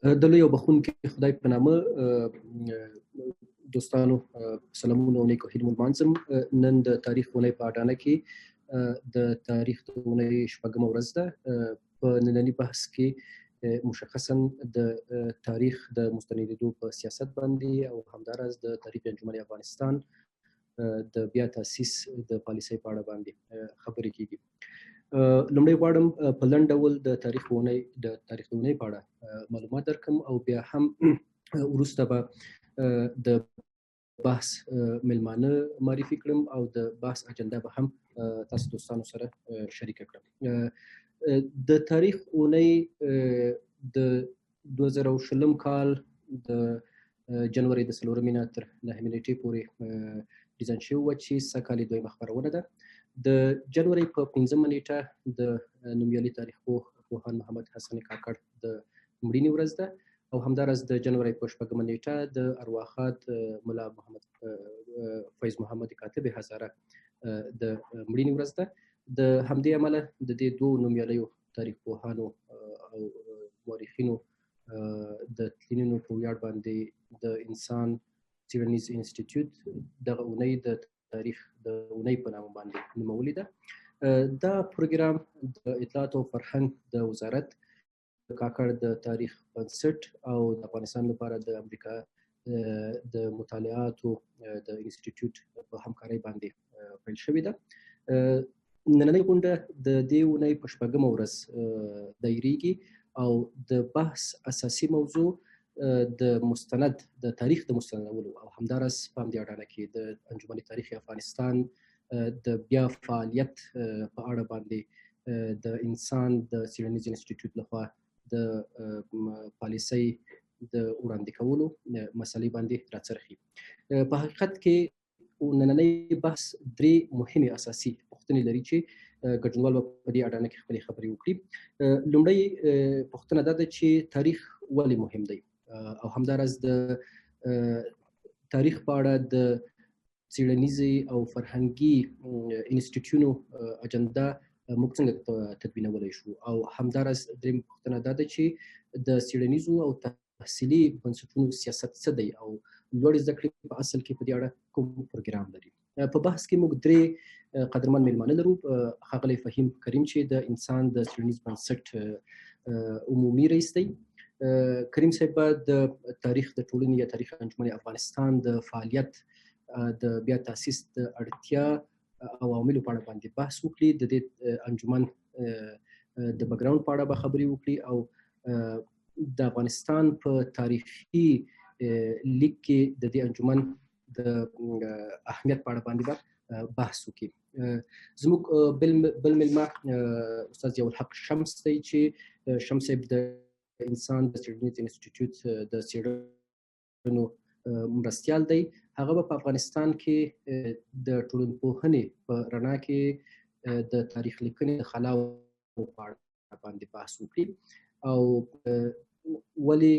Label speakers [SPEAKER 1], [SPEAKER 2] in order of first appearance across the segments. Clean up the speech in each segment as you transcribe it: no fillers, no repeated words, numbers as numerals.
[SPEAKER 1] د لوی او بخښونکي خدای په نامه دوستانو سلامونه او نیکو هیلې لمانځم. نن د تاریخ اونۍ په اډانه کې د تاریخ د اونۍ شپږمه ورځ ده. په ننني بحث کې مشخصا د تاریخ د مستندېدو په سیاست باندې او همداراز د تاریخ انجمن افغانستان د بیا تاسیس د پالیسۍ په اړه باندې خبرې کیږي. لومړی غواړم په لنډ ډول د تاریخ د اونۍ په اړه معلومات درکړم او بیا هم وروسته به د بحث ملمانه معرفي کړم او د بحث اجنډا به هم تاسو دوستانو سره شریکه کړم. د تاریخ اونۍ د 2020 کال د جنوري د 4 نه تر 9 نیټې پورې ډیزاین شوې وه چې سږکال دویمه خپرونه ده. د جنوري په 15 نیټه د نومیالي تاریخ پوهاند محمد حسن کاکړ د مړینې ورځ ده او همداراز د جنوري په 4 نیټه د ارواښاد ملا محمد فیض محمد کاتب هزاره د مړینې ورځ ده. د همدې امله د دې دوه نومیالیو تاریخ پوهانو او مورخینو د تلینونو په ویاړ باندې د انسان څیړنیز انسټیټیوټ دغه اونۍ د تاریخ د اونۍ په نامه باندې نومولې ده. دا پروګرام د اطلاعات او فرهنګ د وزارت کاکړ د تاریخ بنسټ او د افغانستان لپاره د امریکا د مطالعاتو د انسټیټیوټ په همکارۍ باندې پیل شوې ده. نننۍ غونډه د دې اونۍ په 4مه ورځ دایریږي او د بحث اساسي موضوع د تاریخ د مستندولو او همداراز په همدې اډانه کې د انجمن تاریخ افغانستان د بیا فعالیت په اړه باندې د انسان د څیړنیز انسټیټیوټ لخوا د پالیسۍ د وړاندې کولو مسلې باندې راڅرخي. په حقیقت کې نننۍ بحث 3 مهمې اساسي پوښتنې لري چې ګډونوال به په دې اډانه کې خپلې خبرې وکړي. لومړی پوښتنه دا ده چې تاریخ ولې مهم دی او همداراز د تاریخ په اړه د څیړنیزې او فرهنګي انسټیټیوټونو اجنډا موږ څنګه تدوینولی شو او همداراز درېیم پوښتنه دا ده چې د څیړنیزو او تحصیلي بنسټونو سیاست څه دی او لوړې زده کړې په اصل کې په دې اړه کوم پروګرام لري. په بحث کې موږ 3 قدرمن میلمانه لرو. ښاغلی فهیم کریم چې د انسان د څیړنیز بنسټ عمومي رئیس دی. کریم صاحب د تاریخ د ټولنې یا تاریخ انجمن افغانستان د فعالیت د بیا تاسیس د اړتیا او عواملو په اړه باندې بحث وکړي. د دې انجمن د بیکګراوند په اړه به خبرې وکړي او د افغانستان په تاریخي لیک کې د دې انجمن د اهمیت په اړه باندې بحث وکړي. زموږ بل ملما استاد ضیاء الحق شمس دی چې شمس صاحب د انسان د څیړنیز انسټیټیوټ د څیړنو مرستیال دی. هغه په افغانستان کې د ټولنپوهنې په رڼا کې د تاریخ لیکنې د خلاو په اړه باندې بحث وکړي او ولې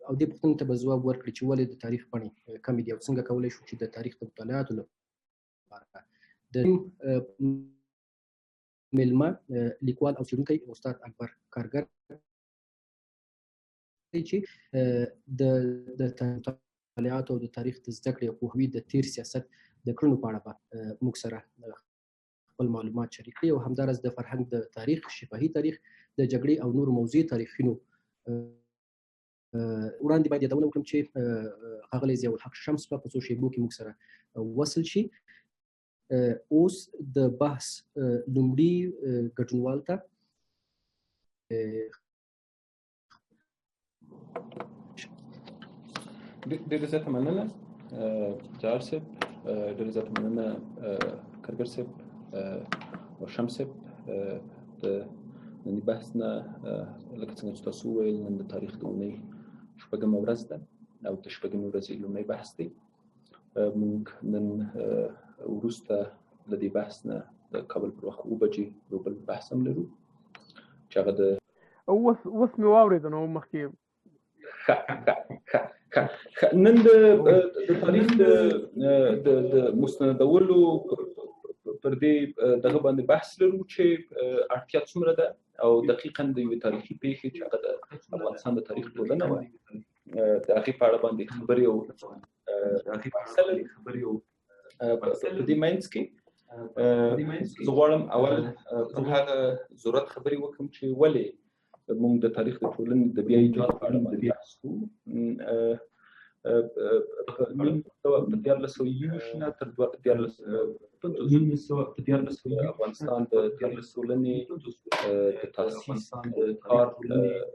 [SPEAKER 1] او دې پوښتنې ته به ځواب ورکړي چې ولې د تاریخ پاڼې کمې دي او څنګه کولی شو چې د تاریخ د مطالعاتو لپاره د میلمه لیکوال او څیړونکی استاد اکبر کارګر چې د مطالعاتو او د تاریخ د زده کړې او پوهوي د تیر سیاست د کړنو په اړه موږ سره خپل معلومات شریک کړي او همداراز د فرهنګ د تاریخ، شفاهي تاریخ، د جګړې او نورو موضوعي تاریخونو وړاندې باید یادونه وکړم چې ښاغلی ضیاء الحق شمس په څو شیبو کې موږ سره وصل شي. اوس د بحث لومړي ګډونوال ته
[SPEAKER 2] ډېره زیاته مننه جهار صاحب، ډېره زیاته مننه کارګر صاحب او شمس صاحب. د ننني بحث نه لکه څنګه چې تاسو وویل نن د تاریخ د اونۍ 4مه ورځ ده او د 4مې ورځې لومړی بحث دی. موږ نن وروسته له دې بحث نه د کابل پر وخت 7 بجې یو بل بحث هم لرو چې هغه د
[SPEAKER 3] اوس مې واورېده نو مخکې
[SPEAKER 2] نن د تاریخ د مستندولو پر دې دغه باندې بحث لرو چې اړتیا څومره ده او دقیقاً د یو تاریخي پیښې چې هغه د افغانستان د تاریخ ټولنه وه د هغې په اړه باندې خبرې او په دې منځ کې زه غواړم اول پر هغه ضرورت خبرې وکړم چې ولې موږ د تاریخ د ټولنې د بیا ایجاد په اړه باندې بحث کوو. په 1921 نه تر 1950 افغانستان د دیارلس ټولنې د تاسیس د کار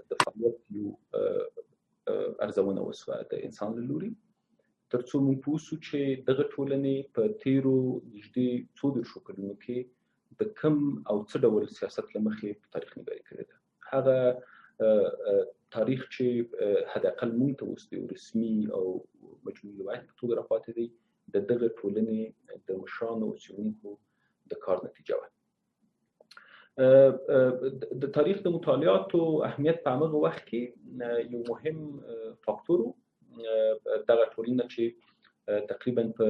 [SPEAKER 2] د فعالیت یو ارزونه وشوه د انسان له لوري، تر څو موږ پوه شو چې دغه ټولنې په تېرو نږدې 14 کلونو کې د کوم او څه ډول سیاست له مخې په تاریخ نګاري کړې ده. هغه تاریخ چې حداقل موږ ته اوس یو رسمي او مجموعي روایت په توګه راپاتې دی د دغه ټولنې د مشرانو او څېړونکو د کار نتیجه وه. د تاریخ د مطالعاتو اهمیت په همغه وخت کې یو مهم فاکتور و. دغه ټولنه چې تقریبا په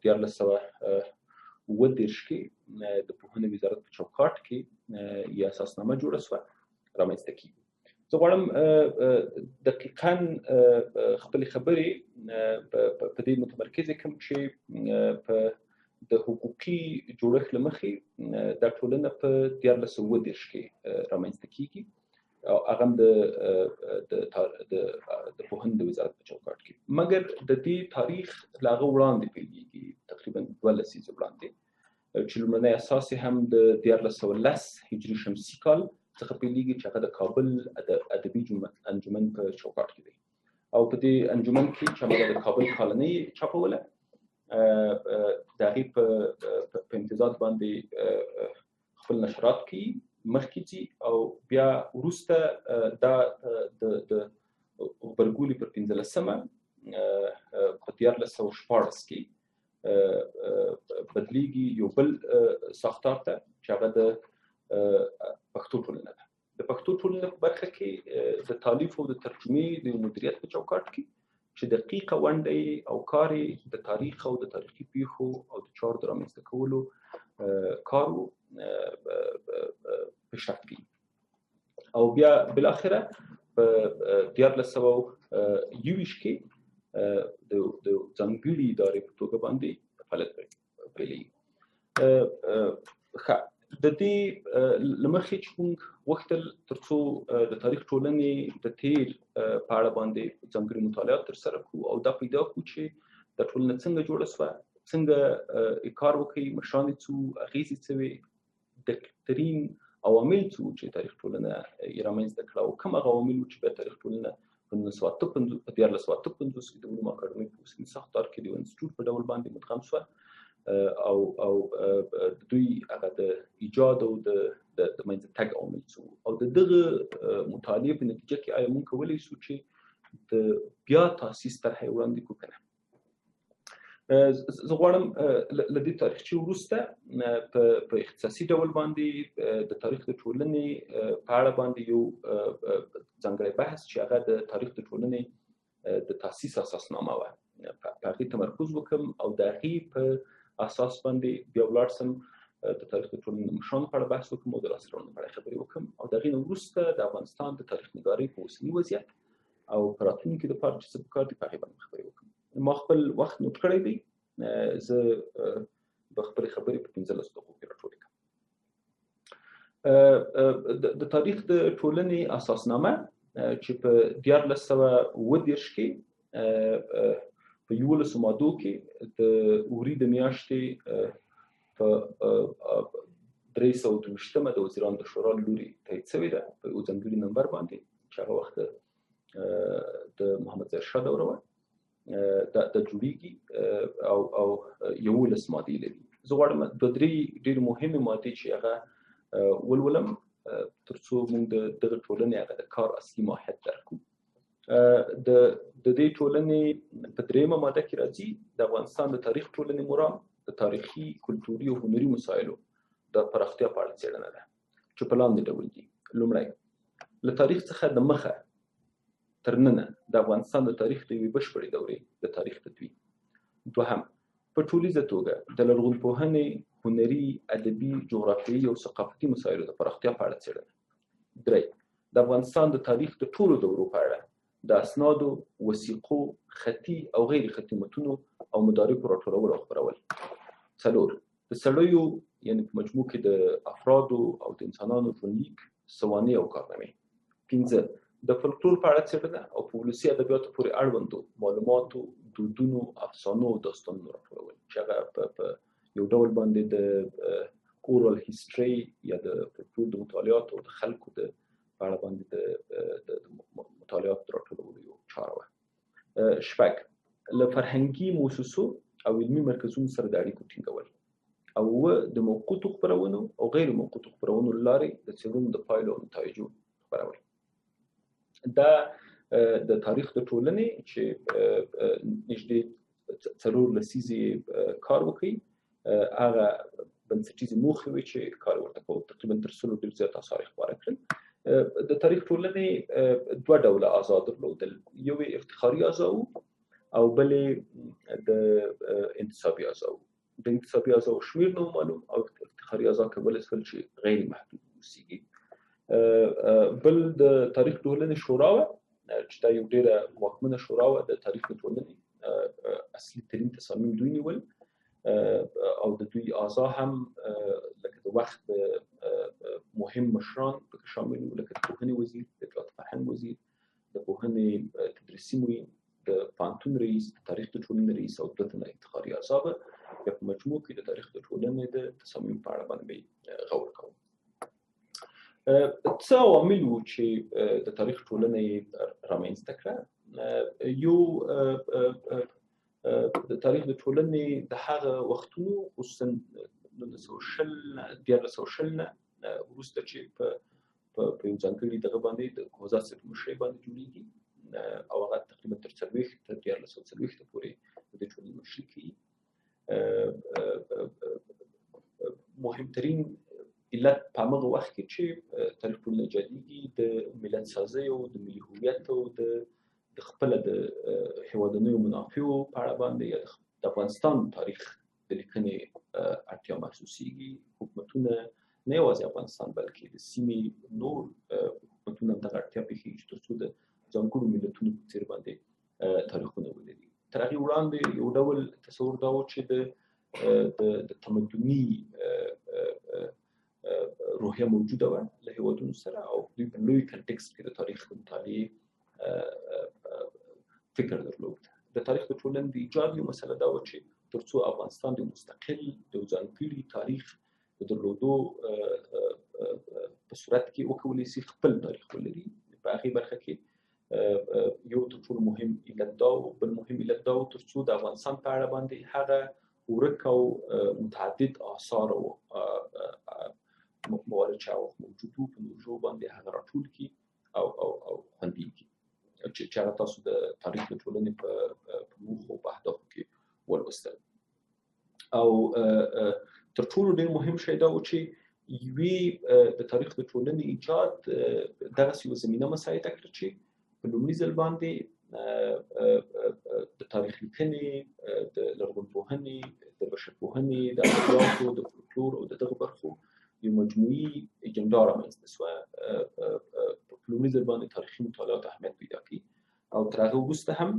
[SPEAKER 2] 1930 کې د پوهنې وزارت په چوکاټ کې یې اساسنامه جوړه شوه رامنځته کېږي. زه غواړم دقیقاً خپلې خبرې په دې متمرکزې کړم چې په د حقوقي جوړښت له مخې دا ټولنه په 1930 کې رامنځته کېږي او هغه هم د پوهنې د وزارت په چوکاټ کې، مګر د دې تاریخ له هغه وړاندې پیلېږي، تقریبا 2 لسیزې وړاندې، چې لومړنی اساس یې هم د 1910 هجري شمسي کال څخه پیلېږي چې هغه د کابل ادبي انجمن په چوکاټ کې دی. او په دې انجمن کې چې هغه د کابل کالنۍ چاپوله، د هغې په امتداد باندې خپل نشرات کوي، مخکې ځي او بیا وروسته دا د غبرګولي پر 15مه په 1914 کې بدلیږي یو بل ساختار ته چې هغه د پښتو ټولنه ده. د پښتو ټولنه په برخه کې د تالیف او د ترجمې د مدیریت په چوکاټ کې چې دقیقه ونډه او کار د تاریخ او د تاریخي پیښو او د چارو د رامنځته کولو کارو پیشرفت کوي. او بیا بالاخره په 1921 کې د ځانګړي ادارې په توګه باندې فعالیت پیلېږي. د دې له مخې چې موږ غوښتل تر څو د تاریخ ټولنې د تېر په اړه باندې ځانګړي مطالعات ترسره کړو او دا پیدا کړو چې دا ټولنه څنګه جوړه شوه، څنګه کار وکړي، مشران یې څه وو، اغېزې څه وې، دقیق‌ترین عوامل څه وو چې تاریخ ټولنه یې رامنځته کړه او کوم هغه عوامل وو چې بیا تاریخ ټولنه په 1955 کې د علومو اکاډمۍ په اوسني ساختار کې د یو انسټیټوټ په ډول باندې مدغم شوه او دوی هغه د ایجاد او د منځته تګ عوامل څه وو او د دغه مطالعې په نتیجه کې آیا موږ کولی شو چې د بیا تاسیس طرحه یې وړاندې کړو که نه. زه غواړم له دې تاریخچې وروسته په اختصاصي ډول باندې د تاریخ د ټولنې په اړه باندې یو ځانګړی بحث چې هغه د تاریخ د ټولنې د تاسیس اساسنامه وه په هغې تمرکز وکړم او د هغې په اساس باندې بیا ولاړ شم د تاریخ د ټولنې د مشرانو په اړه بحث وکړم او د لاسته راوړنو په اړه خبرې وکړم او د هغې نه وروسته د افغانستان د تاریخ نګارۍ په اوسني وضعیت او په راتلونکي لپاره چې څه پکار دي په هغې باندې خبرې وکړم. ما خپل وخت نوټ کړی دی، زه به خپلې خبرې په 15 دقیقو کې راټولې کړم. د تاریخ د ټولنې اساسنامه چې په 1930 کې په 11 مادو کې د اوري د میاشتې په 323مه د وزیرانو د شورا له لوري تایید شوې ده په یو ځانګړي نمبر باندې چې هغه وخت د محمد ظاهر شاه دوره وه. دا جوړیږي او 11 مادې لري. زه غواړم 2-3 ډېرې مهمې مادې چې هغه ولولم تر څو موږ د دغه ټولنې هغه د کار اصلي ماهیت درک کړو. د دې ټولنې په 3مه ماده کې راځي د افغانستان د تاریخ ټولنې مرام د تاریخي، کلتوري او هنري مسایلو د پراختیا په اړه څېړنه ده چې په لاندې ډول دي. لومړی، له تاریخ څخه د مخه تر ننه د افغانستان د تاریخ د یوې بشپړې دورې د تاریخ تدوین. دوهم، په ټولیزه توګه د لرغونپوهنې، هنري، ادبي، جغرافیایي او ثقافتي مسایلو د پراختیا په اړه څېړنه. درې د افغانستان د تاریخ د ټولو دورو په اړه د اسنادو، وثیقو، خطي او غیر خطي متونو او مدارکو راټولول او خپرول. 4 د سړیو یعنی په مجموع کې د افرادو او د انسانانو ژوندلیک، سوانح او کارنامې. 5 د فولکلور په اړه څېړنه او په ولسي ادبیاتو پورې اړوندو معلوماتو، دودونو، افسانو او داستانونو راټولول چې هغه په یو ډول باندې د اورال هیستوري یا د فولکلور د مطالعاتو د خلکو د په اړه باندې د مطالعاتو راټولولو یو چاره وه. 6 له فرهنګي مؤسسو او علمي مرکزونو سره د اړیکو ټینګول. او د موقوتو خپرونو او غیر موقوتو خپرونو له لارې د څېړنو د پایلو او نتایجو خپرول. دا د تاریخ د ټولنې چې نږدې 4 لسیزې کار وکړي هغه بنسټیزې موخې وې چې کار ورته کوو. تقریبا تر 100 ډېر زیات اثار یې خپاره کړل. د تاریخ ټولنې 2 ډوله اعضا درلودل، یو افتخاري اعضا او بلې د انتصابي اعضا. د انتصابي اعضا شمیر نو معلوم او افتخاري اعضا کولای شول چې غیر محدود اوسیږي. بل د تاریخ ټولنې شورا وه چې دا یو ډېره واکمنه شورا وه. د تاریخ ټولنې اصلي ترین تصامیم دوی نیول او د دوی اعضا هم لکه د وخت مهم مشران پکې شامل وو، لکه د پوهنې وزیر، د اطلاعات فرهنګ وزیر، د پوهنې تدریسي معین، د پوهنتون رئیس، د تاریخ د ټولنې رئیس او 2 تنه افتخاري اعضا به په مجموع کې د تاریخ د ټولنې د تصامیم په اړه باندې غور کوو. څه عوامل وو چې د تاریخ ټولنې رامنځته کړه؟ یو د تاریخ د ټولنې د هغه وختونو خصوصا 1920 نه وروسته چې په یو ځانګړي دغه باندې د کوزات صاحب مشرۍ باندې جوړېږي او هغه تقریبا تر 40 تر 1940 پورې د دې ټولنې مشري کوي. مهمترین علت په هغه وخت کې چې تاریخ ټولنه ایجادېږي د ملت سازۍ او د ملي هویت او د خپل د هیوادنیو منافعو په اړه باندې یا د افغانستان تاریخ د لیکنې اړتیا محسوسېږي. حکومتونه نه یوازې افغانستان بلکې د سیمې نور حکومتونه دغه اړتیا پېښېږي چې تر څو د ځانګړو ملتونو په څېر باندې تاریخونه ولري. تر هغې وړاندې یو ډول تصور دا و چې د تمدني روحیه موجوده وه له هیوادونو سره او دوی په لوی کنټکسټ کې د تاریخ د مطالعې فکر درلود. د تاریخ د ټولنې د ایجاد یو مسله دا وه چې تر څو افغانستان د مستقل د ځانګړي تاریخ د درلودو په صورت کې وکولی شي خپل تاریخ ولري. په هغې برخه کې یو تر ټولو مهم علت دا و. بل مهم علت دا و تر څو د افغانستان په اړه باندې هغه ورک او متعدد آثار او موارد چې موجود وو په نورو ژبو باندې هغه راټول کړي او خوندي کړي چې هغه تاسو د تاریخ د ټولنې په موخو او په اهدافو کې ولوستل. او تر ټولو ډېر مهم شی دا و چې یوې د تاریخ د ټولنې ایجاد دغسې یوه زمینه مساعده کړه چې په لومړي ځل باندې د تاریخ لیکنې، د لرغونپوهنې، د بشرپوهنې، د ادبیاتو، د فولکلور او د دغه برخو یو مجموعي اجنډا رامنځته شوه. په لومړي ځل باندې تاریخي مطالعات اهمیت پیدا کړي او تر هغه وروسته هم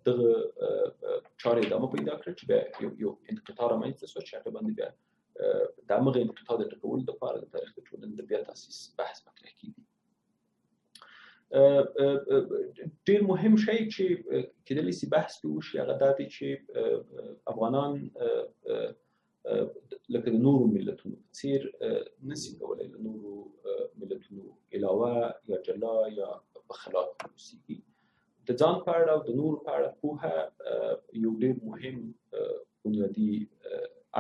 [SPEAKER 2] دغه چارې ادامه پیدا کړه چې بیا یو انقطاع رامنځته شوه چې هغه باندې بیا د همغه انقطاع د ټکولو لپاره د تاریخ د ټولنې د بیا تاسیس بحث مطرح کېږي. ډېر مهم شی چې کېدلی شي بحث پرې وشي هغه دا دی چې افغانان لکه د نورو ملتونو په څېر نشي کولی له نورو ملتونو علاوه یا جلا یا په خلا کې اوسېږي. د ځان په اړه او د نورو په اړه پوهه یو ډېر مهم بنیادي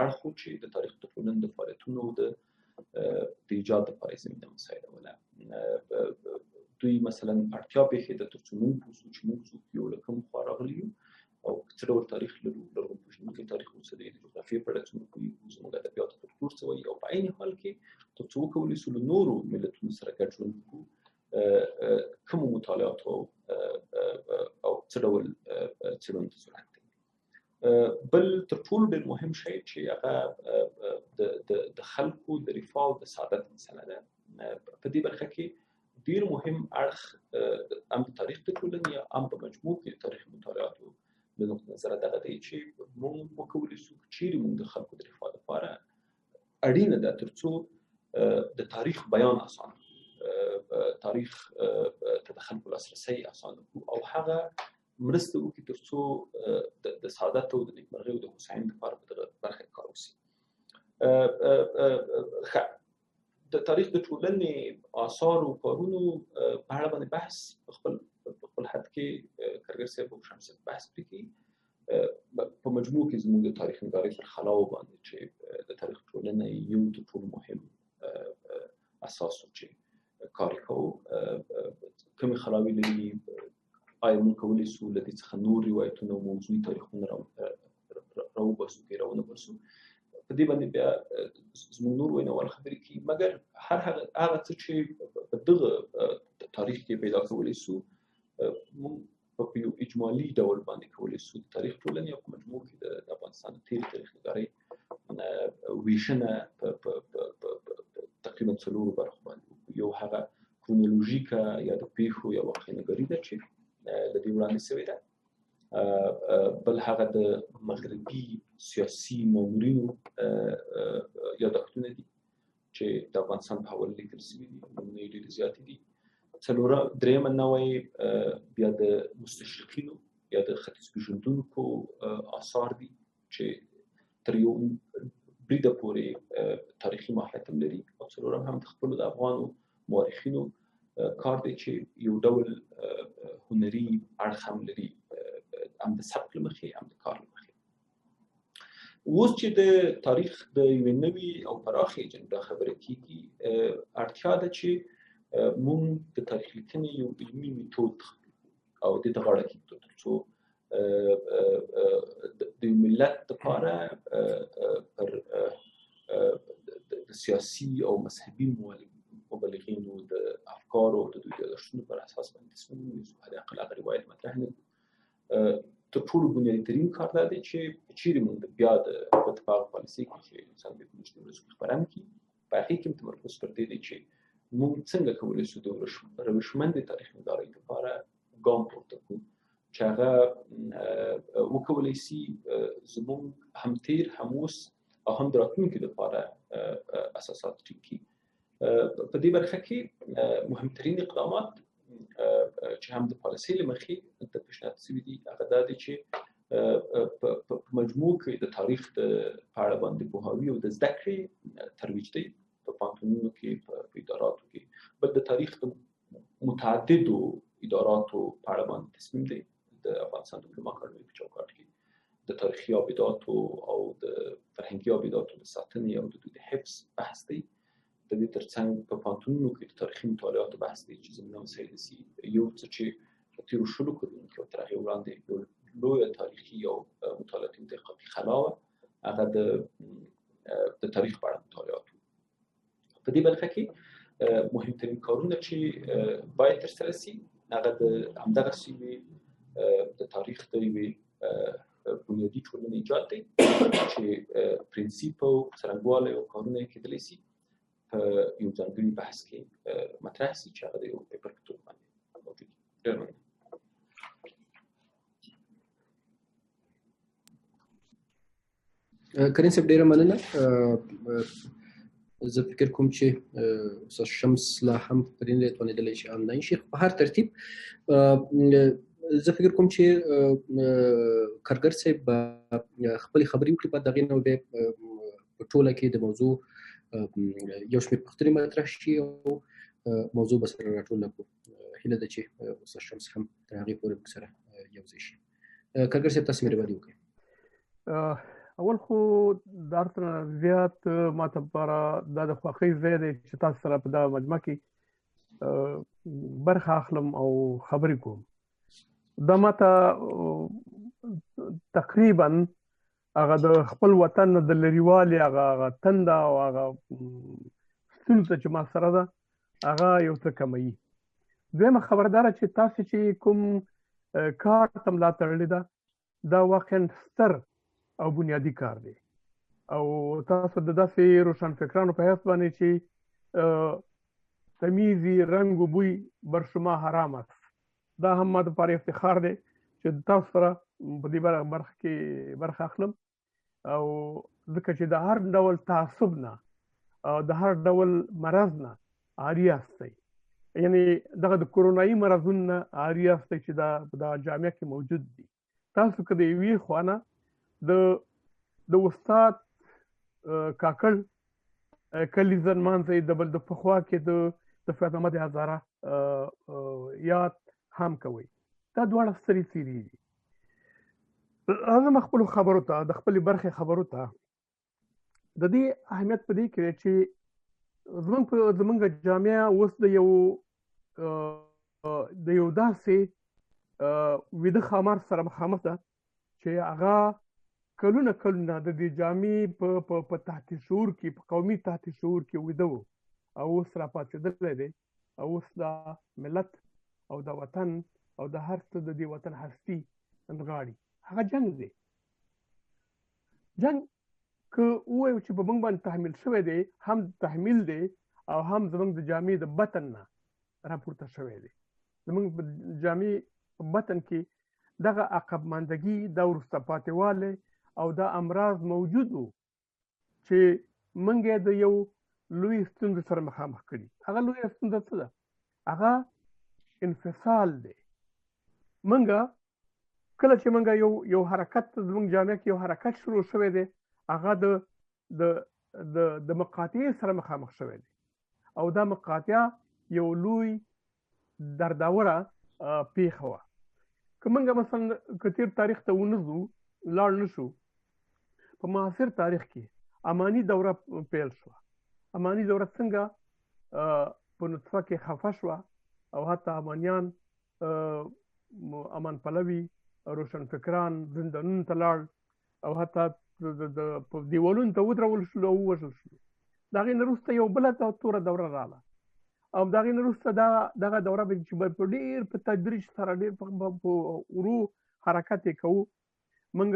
[SPEAKER 2] اړخ و چې د تاریخ د ټولنې د فعالیتونو د ایجاد لپاره یې زمینه مساعدوله. دوی مثلا اړتیا پېښېده تر څو موږ پوه شو چې موږ څوک یو له کوم خوا راغلي یو او څه ډول تاریخ لرو، لرغونپوهنیزی تاریخ مو څه دی، د جغرافیې په اړه څومره پوهېږو، زموږ ادبیات او فولکلور څه وایي، او په عین حال کې تر څو وکولی شو له نورو ملتونو سره ګډ ژوند وکړو، کومو مطالعاتو او څه ډول څېړنو ته ضرورت دی. بل تر ټولو ډېر مهم شی چې هغه د خلکو د رفاه او د سعادت مسله ده. په دې برخه کې ډیر مهم اړخ هم د تاریخ د ټولنې هم په مجموع کې تاریخ مطالعاتو د نقطې نظر دغه دی چې موږ وکولی شو چیرې موږ د خلکو د رفاه لپاره اړینه ده ترڅو د تاریخ بیان اسانه تاریخ ته د خلکو لاسرسی اسانه کړو او هغه مرسته وکړي ترڅو د سعادت او د نیکمرغۍ او د هوساینې لپاره په دغه برخه کې کار وشي. د تاریخ د ټولنې آثار او کارونو په اړه باندې بحث خپل حد کې کارګر صاحب او شمس صاحب بحث وکړي. په مجموع کې زموږ د تاریخ نګارۍ پر خلاو باندې چې د تاریخ ټولنې یو تر ټولو مهم اساس چې کار کوو کومې خلاوې لري، آیا موږ کولی شو له دې څخه نور روایتونه او موضوعي تاریخونه راوباسو کې راونه باسو. په دې باندې بیا زموږ نور ویناوال خبرې کوي، مګر هر هغه څه چې په دغه تاریخ کې پیدا کولی شو موږ په یو اجمالي ډول باندې کولی شو د تاریخ ټولنې او په مجموع کې د افغانستان د تېر تاریخ نګارۍ ویشنه په تقریبا څلورو برخو باندې یو هغه کرونولوژیکه یا د پیښو یا واقع نګاري ده چې د دې وړاندې شوې ده، بل هغه د مغربي سیاسي مامورینو یادښتونه دي چې د افغانستان په حواله لیکل شوي دي، نمونې یې ډېرې زیاتې دي. درېیمه نوع بیا د مستشرقینو یا د ختیځ پېژندونکو آثار دي چې تر یو بریده پورې تاریخي ماهیت هم لري، او څلورم هم د خپلو د افغانو مورخینو کار دی چې یو ډول هنري اړخ هم لري، هم د سبک له مخې هم د کار له مخې. اوس چې د تاریخ د یوې نوې او پراخې اجنډا خبرې کېږي، اړتیا ده چې موږ د تاریخ لیکنې یو علمي میتود او د دې غاړه کېږدو ترڅو د ملت لپاره پر د سیاسي او مذهبي مبلغینو د افکارو او د دوی د یادښتونو پر اساس باندې تصمیم ونیسو، حداقل هغه روایت مطرح نه کړو. تر ټولو بنیادي ترین کار دا دی چې چیرې موږ بیا د اتفاق پالیسۍ کې چې انسان باید موږ د ورځو کې خپره هم کړي، په هغې کې هم تمرکز پر دې دی چې موږ څنګه کولی شو د روشمندې تاریخ نګارۍ لپاره ګام پورته کړو چې هغه وکولی شي زموږ هم تېر هم اوس او هم د راتلونکي لپاره اساسات ټینګ کړي. په دې برخه کې مهمترین اقدامات چې هم د پالیسۍ له مخې د پیشنهاد شوي دي هغه دا دی چې په مجموع کې د تاریخ په اړه باندې پوهاوي او د زده کړې ترویج دی په پوهنتونونو کې، په اداراتو کې، بل د تاریخ د متعددو اداراتو په اړه باندې تصمیم دی. د افغانستان د علومو اکاډمۍ په چوکاټ کې د تاریخي آبداتو او د فرهنګي آبداتو د ساتنې او د دوی د حفظ بحث دی. د دې ترڅنګ په پوهنتونونو کې د تاریخي مطالعاتو بحث دی چې زمینه مسایل شي. یو څه چې په تېرو شلو کلونو کې او تر هغې وړاندې یو لویه تاریخي او مطالعاتي تحقیقي خلا وه، هغه د تاریخ په اړه مطالعات وو. په دې برخه کې مهمترین کارونه چې باید ترسره شي هغه د همدغسې د تاریخ د یوې بنیادي ټولنې ایجاد دی چې پرنسیپ او څرنګوالی او کارونه یې کېدلی شي په یو ځانګړي بحث کې مطرح شي چې هغه د یو پیپر په توګه باندې موجود وي. ډېر مننه.
[SPEAKER 1] کریم صاحب ډېره مننه. زه فکر کوم چې استاد شمس لا هم پرې توانېدلی چې آنلاین شي. په هر ترتیب زه فکر کوم چې کارګر صاحب خپلې خبرې وکړي، بعد د هغې نه بیا په ټوله کې د موضوع یو شمېر پوښتنې مطرح شي او موضوع به سره راټوله کړو. هیله ده چې استاد شمس هم تر هغې پورې موږ سره یو ځای شي. کارګر صاحب تاسو مهرباني وکړئ.
[SPEAKER 3] اول خو د هر څه نه زیات ما ته لپاره دا د خوښۍ ځای دی چې تاسو سره په دغه مجمع کې برخه اخلم او خبرې کوم. دا ما ته تقریبا هغه د خپل وطن د لرېوالي هغه تنده او هغه ستونزه چې ما سره ده هغه یو څه کموي. دویمه خبرداره چې تاسو چې کوم کار ته ملا تړلې ده دا واقعا ستر او بنیادی کار دی او تاسو د داسې روشنفکرانو په حیث باندې چې تمیزی رنگ و بوی بر شما حرام است. دا هم ما دپاره افتخار دی چې تاسو سره په دې برخه کې برخه اخلم، او ځکه چې د هر ډول تعصب نه او د هر ډول مرض نه عاري یاستئ، یعنی دغه د کرونایي مرضونو نه عاري یاستئ چې دا په جامعه کې موجود دي. تاسو که د یوې خوا نه د استاد کاکړ کلیزه نمانځئ، د بل د پخوا کې د فیض احمد هزاره یاد هم کوئ. دا دواړه سترې څیرې دي. راځم خپلو خبرو ته، د خپلې برخې خبرو ته. د دې اهمیت په دې کې دی چې زموږ جامعه اوس د یو داسې ویده ښامار سره مخامخ ده چې هغه کلونه د دې جامعې په تحت شعور کې، په قومي تحت شعور کې ویده و، او اوس راپاڅېدلی دی، او اوس دا ملت او د وطن او د هر څه د دې وطن هستي نغاړي. هغه جنګ دی. جنګ که ووایو چې په موږ باندې تحمیل شوی دی، هم تحمیل دی او هم زموږ د جامعې د بطن نه راپورته شوی دی. زموږ په جامعې په بطن کې دغه عقبماندګي، دا وروسته پاتې او دا امراض موجود وو چې موږ یې د یو لوی ستونزې سره مخامخ کړي. هغه لویه ستونزه څه ده؟ هغه انفصال دی. موږ کله چې موږ یو حرکت، زموږ جامعه کې یو حرکت شروع شوی دی، هغه د مقاطعې سره مخامخ شوی دی، او دا مقاطعه یو لوی درداوره پیښه وه. که موږ مثلا که تیر تاریخ ته ونځو، لاړ نشو، په معاصر تاریخ کې اماني دوره پیل شوه. اماني دوره څنګه په نطفه کې خفه شوه، او حتی امانیان، امان پلوي، روشن فکران زندانونو ته لاړ، او حتی په دیوالونو ته ودرول شول او ووژل شول. د هغې نه وروسته یو بله توره دوره راغله، او د هغې نه وروسته دغه دوره چې په ډېر په تدریج سره، ډېر په ورو حرکت یې کوو. موږ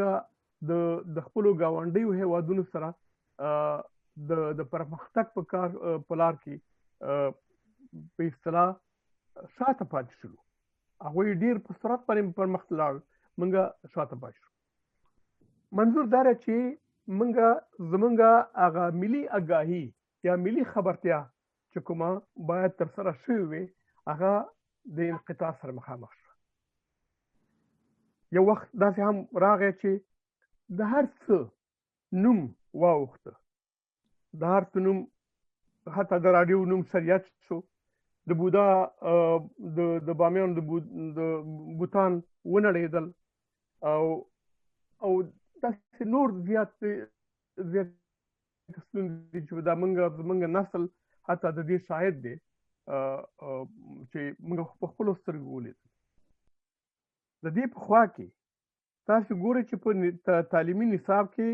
[SPEAKER 3] د خپلو ګاونډیو هیوادونو سره د پرمختګ په لار کې په اصطلاح شاته پاتې شولو. هغوی ډېر په سرعت باندې پرمخ لاړ، موږ شاته پاتې شو. منظور دا دی چې زموږ هغه ملي آګاهي یا ملي خبرتیا چې کومه باید ترسره شوې وي، هغه د انقطاع سره مخامخ شوه. یو وخت داسې هم راغی چې د هر څه نوم واوښته، د هر څه نوم، حتی د راډیو نوم شریعت شو، د بودا د بامیانو د بوتان ونړېدل، او داسې نور زیات ستونزې چې دا زموږ نسل حتی د دې شاهد دی چې موږ په خپلو سترګو ولیدل. د دې په خوا کې تاسو ګورئ چې په تعلیمي نصاب کې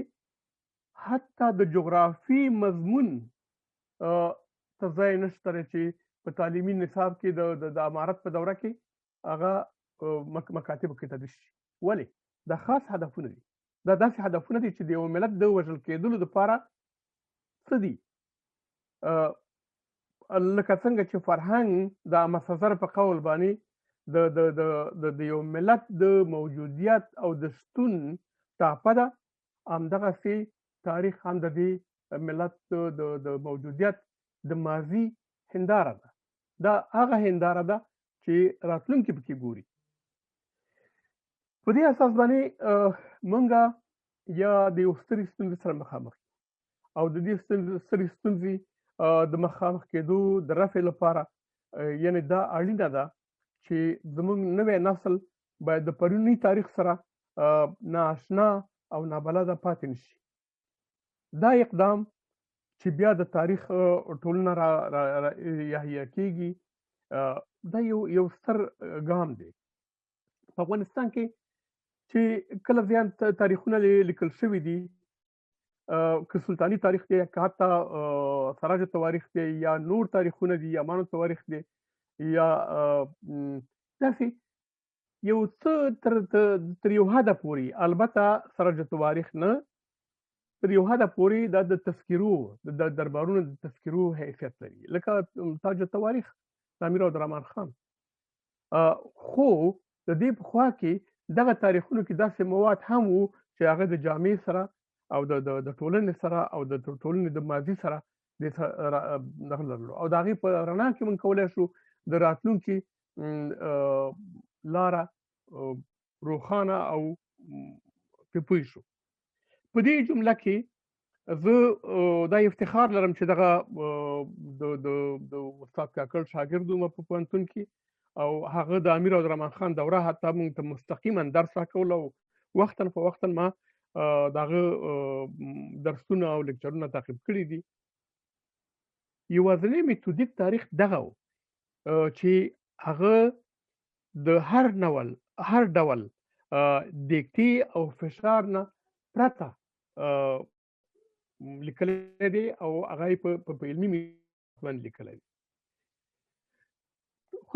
[SPEAKER 3] حتی د جغرافي مضمون ته ځای نشته چې په تعلیمي نصاب کې د امارت په دوره کې هغه مکاتب کې تدریس شي. ولې؟ دا خاص هدفونه دي. دا داسې هدفونه دي چې د یو ملت د وژل کېدلو لپاره څه دي؟ لکه څنګه چې فرهنګ د مسزر په قول باندې د یو ملت د موجودیت او د شتون ټاپه ده، همدغسې تاریخ هم د دې ملت د موجودیت د ماضي هنداره ده. دا هغه هنداره ده چې راتلونکي پکې ګوري. په دې اساس باندې موږ یا د یو سترې ستونزې سره مخامخ یو، او د دې سترې ستونزې د مخامخ کېدو د رفع لپاره یعنې دا اړینه ده چې زموږ نوی نسل باید د پروني تاریخ سره نااشنا او نابلده پاتې نشي. دا اقدام چې بیا د تاریخ ټولنه را احیا کېږي، دا یو ستر ګام دی. په افغانستان کې چې کله زیان تاریخونه لیکل شوي دي، که سلطاني تاریخ دی، که حتی سراج تواریخ دی، یا نور تاریخونه دي، یا مانو تواریخ دی، یا داسې یو څه تر یو حده پورې، البته سراج تواریخ نه، تر یو حده پورې دا د تذکرو د دربارونو د تذکرو حیثیت لري، لکه تاج التواریخ د امیر عبدالرحمن خان. خو د دې په خوا کې دغه تاریخونو کې داسې مواد هم وو چې هغه د جامع سره او د ټولنې سره او د ټولنې د ماضي سره دغه لرلو، او د هغې په رڼا کې موږ کولی شو د راتلونکي لاره روښانه او پرې پوه شو. په دې جمله کې زه دا افتخار لرم چې دغه د استاد کاکړ شاګرد وم په پوهنتون کې، او هغه د امیر عبدالرحمن خان دوره حتی موږ ته مستقیما درس راکول، او وختاً په وختاً ما دغه درسونه او لیکچرونه تعقیب کړي دي. یوازینی میتودیک تاریخ دغه و چې هغه د هر ډول دیکتې او فشار نه پرته لیکلی دی، او هغه یې په علمي میتود باندې لیکلی دی. خو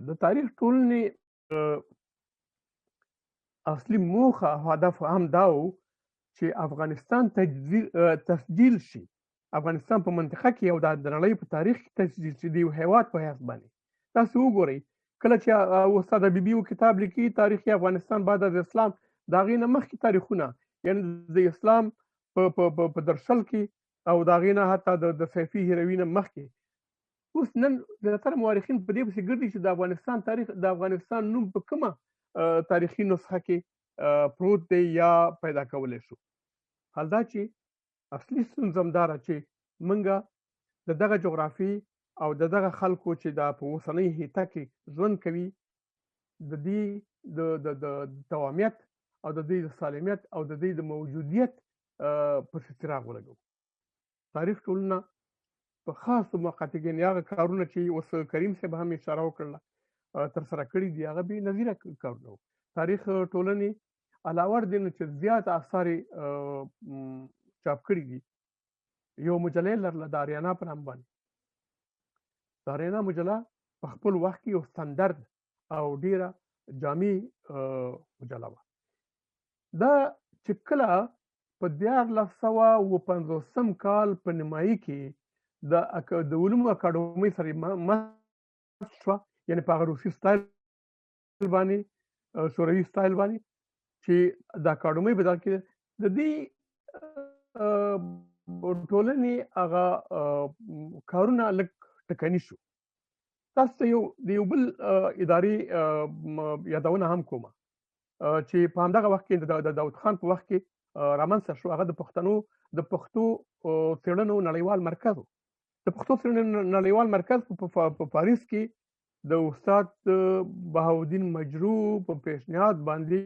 [SPEAKER 3] د تاریخ ټولنې اصلي موخه او هدف هم دا و چې افغانستان تسجیل شي، افغانستان په منطقه کې او د نړۍ په تاریخ کې تسجیل شي د یو هیواد په حیث باندې. تاسو وګورئ کله چې استاد حبیبي یو کتاب لیکي تاریخ افغانستان بعد از اسلام، د هغې نه مخکې تاریخونه یعنی د اسلام په درشل کې او د هغې نه حتی د صیفي هروي نه مخکې. اوس نن زیاتره مورخین په دې پسې ګرځي چې د افغانستان تاریخ د افغانستان نوم په کومه تاریخي نسخه کې پروت دی یا پیدا کولی شو. حال دا چې اصلي ستونزه همدا ده چې موږ د دغه جغرافي او د دغه خلکو چې دا په اوسنۍ هیته کې ژوند کوي د دې د توامیت او د دې د سالمیت او د دې د موجودیت پسې څراغ ولګوو. تاریخ ټولنه په خاصو موقعاتو کې هغه کارونه چې اوس کریم صاحب هم اشاره وکړله ترسره کړي دي هغه بې نظیره کارونه وو. تاریخ ټولنې علاوه د دې نه چې زیات آثار چاپ کړي دي، یو مجله لرله د آریانا په نام باندې. د آریانا مجله په خپل وخت کې یو ستندرد او ډیره جامع مجله وه. دا چې کله په 1450 کال په نیمایي کې د علومو اکاډمۍ سره مخ شوه، یعنی په هغه روسي سټایل باندې شوروي سټایل باندې چې د اکاډمۍ په دغه کې د دې ټولنې هغه کارونه لږ ټکني شو. تاسو ته د یو بل ادارې یادونه هم کومه چې په همدغه وخت کې د داود خان په وخت کې رامنځته شو. هغه د پښتو څېړنو نړیوال مرکز و. د پښتو څېړنو نړیوال مرکز په پاریس کې د استاد بهاءالدین مجرو په پیشنهاد باندې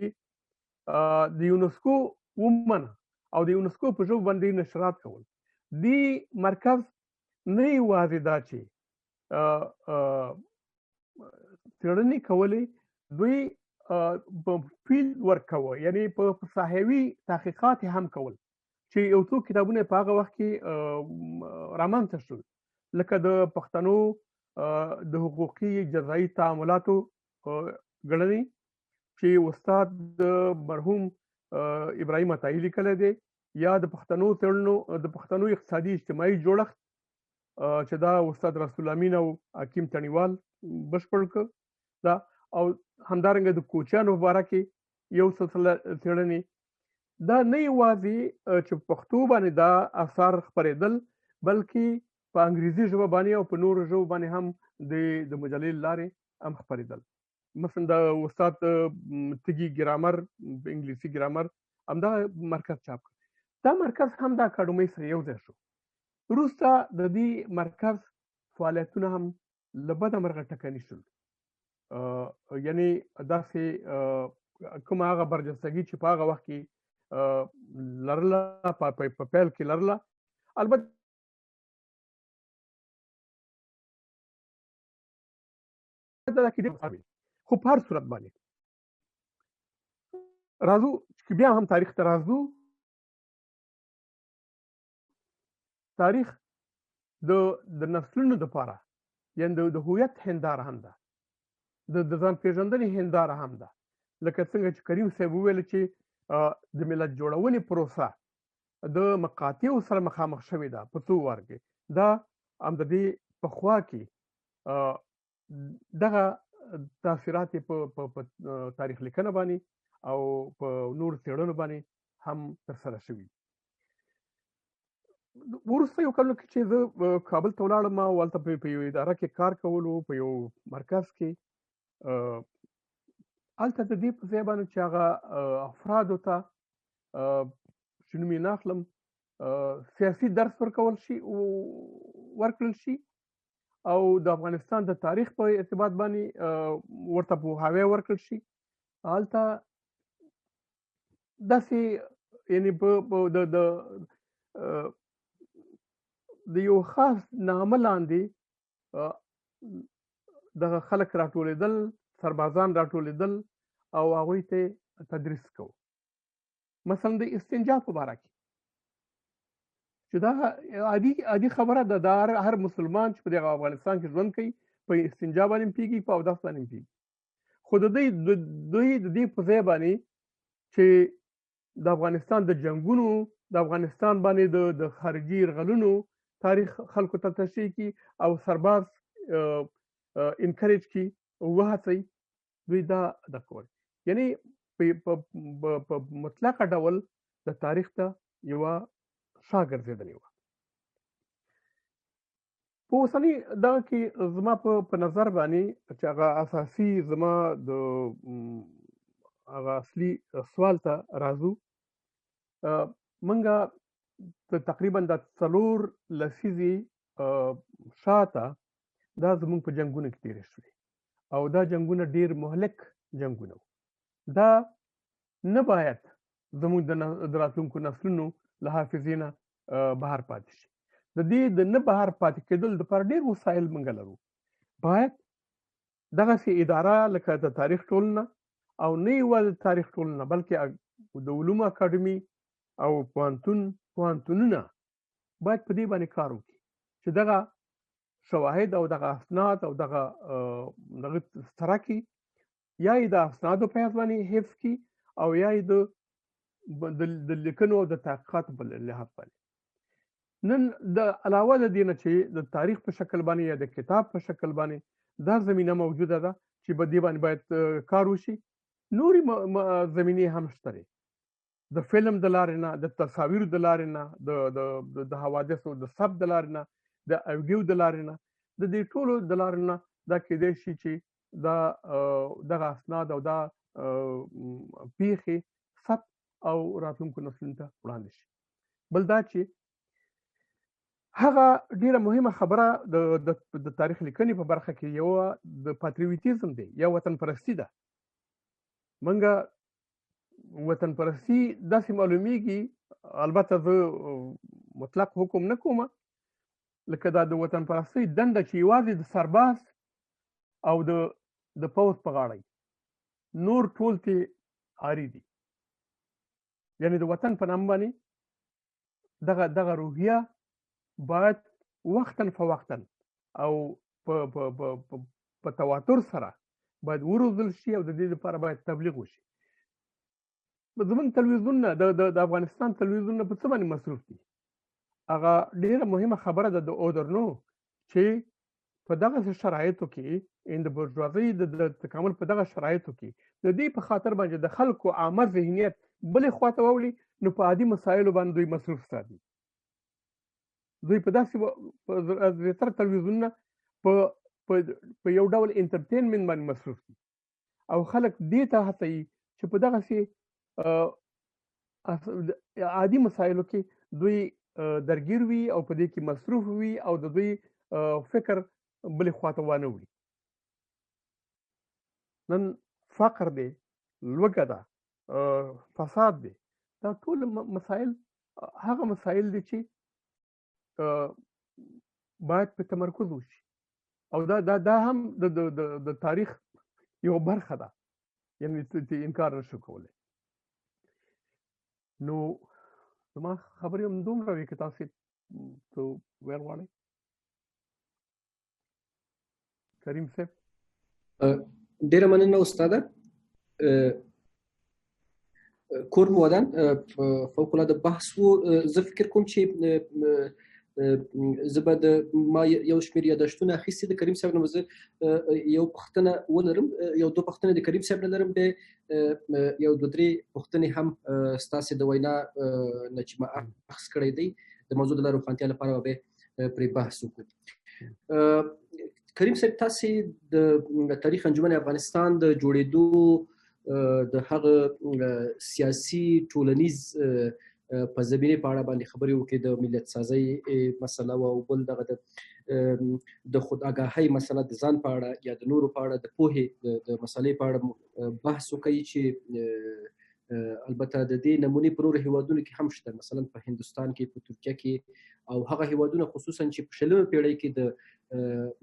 [SPEAKER 3] د یونسکو ومنه او د یونسکو په ژبه باندې نشرات کول. دې مرکز نه یوازې دا چې څېړنې کولې، دوی په فیلډ ورک کوه، یعنی په ساحوي تحقیقات هم کول چې یو څو کتابونه په هغه وخت کې رامنځته شول، لکه د پښتنو د حقوقي جزایي تعاملاتو ګڼنې چې استاد مرحوم ابراهیم عطایي لیکلی دی، یا د پښتنو څېړنو د پښتنو اقتصادي اجتماعي جوړښت چې دا استاد رسول امین او حکیم تڼیوال بشپړ کړ دا، او همدارنګه د کوچیانو په باره کې یو سلسله څېړنې. دا نه یوازې چې پښتو باندې دا اثار خپرېدل، بلکې په انګریزي ژبه باندې او په نورو ژبو باندې هم د مجلې لارې هم خپرېدل. مثلا د استاد تږي ګرامر انګلیسي ګرامر همدغه مرکز چاپ کړ. دا مرکز هم د اکاډمۍ سره یو ځای شو. وروسته د دې مرکز فعالیتونه هم له بده مرغه ټکني شول، یعنی داسې کومه هغه برجستګي چې په هغه وخت کې لرله په پیل کې لرله، البته خو په هر صورت باندې راځو چې بیا هم تاریخ ته راځو. تاریخ د نسلونو دپاره یعنی د هویت هنداره هم ده، د ځان پېژندنې هنداره هم ده. لکه څنګه چې کریم صاحب وویل چې د ملت جوړونې پروسه د مقاطعو سره مخامخ شوې ده په څو وار کې. دا هم د دې پخوا کې دغه تاثیرات په تاریخ لیکنه باندې او په نور څېړنو باندې هم ترسره شوي. وروسته یو کال کې چې زه کابل ته ولاړم او هلته په یو اداره کې کار کولو، په یو مرکز کې، هلته د دې په ځای باندې چې هغه افرادو ته چې نوم یې نه اخلم سیاسي درس ورکړل شي او د افغانستان د تاریخ په ارتباط باندې ورته پوهاوی ورکړل شي. هلته داسې یعنې د یو خاص نامه لاندې دغه خلک راټولېدل، سربازان راټولېدل او هغوی ته تدریس کوو. مثلا د استنجا په باره کې چې دا عادي خبره ده، دا هر مسلمان چې په دغه افغانستان کې ژوند کوي په استنجا باندې پوهېږي، په اودس باندې پوهېږي. خو د دوی د دې په ځای باندې چې د افغانستان د جنګونو، د افغانستان باندې د خارجي یرغلونو تاریخ خلکو ته تشریح کړي او سرباز انکریج کړي، وهڅوي، دوی دا کول. یعنی په مطلقه ډول د تاریخ ته یوه شا ګرځېدلې وه. په اوسني دغه کې زما په نظر باندې چې هغه اساسي زما د هغه اصلي سوال ته راځو، موږ تقریبا د 4 لسیزې شاته دا زموږ په جنګونو کې تېرې شوې او دا جنګونه ډېر مهلک جنګونه وو. دا نه باید زموږ د راتلونکو نسلونو له حافظې نه بهر پاتې شي. د دې د نه بهر پاتې کېدلو لپاره ډېر وسایل موږ لرو. باید دغسې اداره لکه د تاریخ ټولنه او نه یوازې د تاریخ ټولنه بلکې د علومو اکاډمي او پوهنتونونه باید په دې باندې کار وکړي چې دغه شواهد او دغه اسناد او دغه سره کړي، یا یې د اسنادو په حیث باندې حفظ کړي او یا یې د لیکنو او د تحقیقاتو په لحاظ باندې. نن د علاوه د دې نه چې د تاریخ په شکل باندې یا د کتاب په شکل باندې دا زمینه موجوده ده چې په دې باندې باید کار وشي، نورې زمینې هم شته دي. د فلم د لارې نه، د تصاویرو د لارې نه، د حوادثو د ثبت د لارې نه، د اوډیو د لارې نه، د دې ټولو د لارې نه دا کېدای شي چې دغه اسناد او دا پیښې ثبت او راتلونکو نسلونو ته وړاندې شي. بل دا چې هغه ډیره مهمه خبره د تاریخ لیکنې په برخه کې یو د پاتریوتیزم دی یا وطن پرستی ده. منګه وطن پرستی داسې معلومیږي، البته زه مطلق حکم نه کوم، لکه دا د وطن پرستی دنده چې یوازې د سرباز او د پوځ په غاړه، نور ټول ته عاري دي. یعنی د وطن په نام باندې دغه روحیه باید وقتاً فوقتاً او په تواتر سره باید وروزل شي او د دې لپاره باید تبلیغ وشي. زموږ تلویزیونونه د افغانستان تلویزیونونه په څه باندې مصروف دي؟ هغه ډیره مهمه خبره ده د اودرنو چې په دغه شرایطو کې د بورژوازۍ د تکامل په دغه شرایطو کې د دې په خاطر باندې د خلکو عامه ذهنیت بلې خواته واوړي، نو په عادي مسایلو باندې دوی مصروف ساتي. دوی په داسې زیاتره تلویزیونونه په یو ډول انټرټینمنټ باندې مصروف دي او خلک دې ته هڅوي چې په دغسې عادي مسایلو کې دوی درګیر وي او په دې کې مصروف وي او د دوی فکر بلې خواته وانه وړي. نن فقر دی، لوږه ده، فساد دی، دا ټول مسایل هغه مسایل دي چې باید په تمرکز وشي او دا هم د تاریخ یو برخه ده، یعنی انکار نشو کولی. نو زما خبرې هم دومره وي که تاسې څه ویل غواړئ. کریم صاحب.
[SPEAKER 1] ډیره مننه استاده. کور مودن فوق العاده بحث وو. زه فکر کوم چې زه به د ما یو شمېر یادښتونه اخیستي د کریم صاحب نه. زه یو پوښتنه ولرم، یو دوه پوښتنې د کریم صاحب نه لرم، بیا یو دوه درې پوښتنې هم ستاسې د وینا نه چې ما اخذ کړی دی د موضوع د لا روښانتیا لپاره به پرې بحث وکړو. کریم صاحب، تاسې د تاریخ انجمن افغانستان د جوړېدو د هغه سیاسي ټولنیز په زمینه په اړه باندې خبرې وکړې، د ملت سازۍ مسله او بل دغه د خود آگاهۍ مسله د ځان په اړه یا د نورو په اړه د پوهې د مسلې په اړه بحث وکړي چې البته د دې نمونې په نورو هیوادونو کې هم شته، مثلا په هندوستان کې، په ترکیه کې، او هغه هیوادونه خصوصا چې په 20مه پیړۍ کې د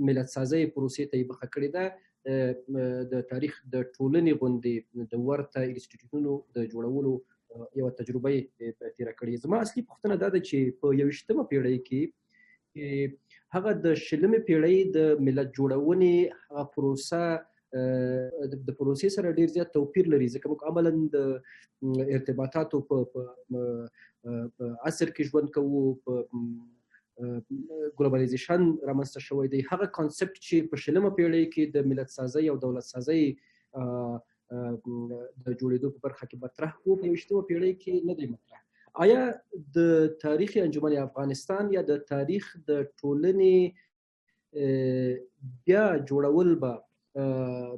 [SPEAKER 1] ملت سازۍ پروسې ته یې مخه کړې ده، د تاریخ د ټولنې غوندې د ورته انسټیټیوټونو د جوړولو یو تجربه یې تیره کړې. زما اصلي پوښتنه دا ده چې په 21مه پیړۍ کې هغه د 20مې پیړۍ د ملت جوړونې هغه پروسه د پروسې سره ډیر زیات توپیر لري، ځکه موږ عملاً د ارتباطاتو په عصر کې ژوند کوو، په ګلوبلایزیشن رامنځته شوی دی. هغه کانسپټ چې په 20مه پیړۍ کې د ملت سازۍ او دولت سازۍ د جوړېدو په برخه کې مطرح و، په 21مه پیړۍ کې نه دی مطرح. آیا د تاریخ انجمن افغانستان یا د تاریخ د ټولنې بیا جوړول به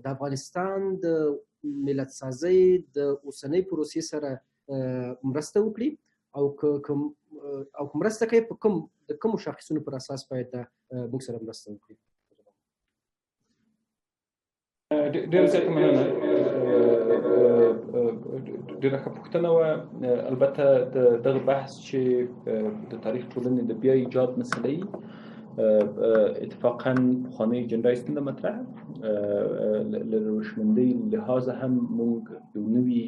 [SPEAKER 1] د افغانستان د ملت سازۍ د اوسنۍ پروسې سره مرسته وکړي، او که مرسته کوي په د کومو شاخصونو پر اساس باید موږ سره مرسته وکړي؟
[SPEAKER 2] ډېر زیات مننه. ډېره ښه پوښتنه وه. البته دغه بحث چې د تاریخ ټولنې د بیا ایجاد مسله یي، اتفاقاً پخوانۍ اجنډا یې څنګه مطرح له روشمندۍ لحاظه هم موږ یو نوي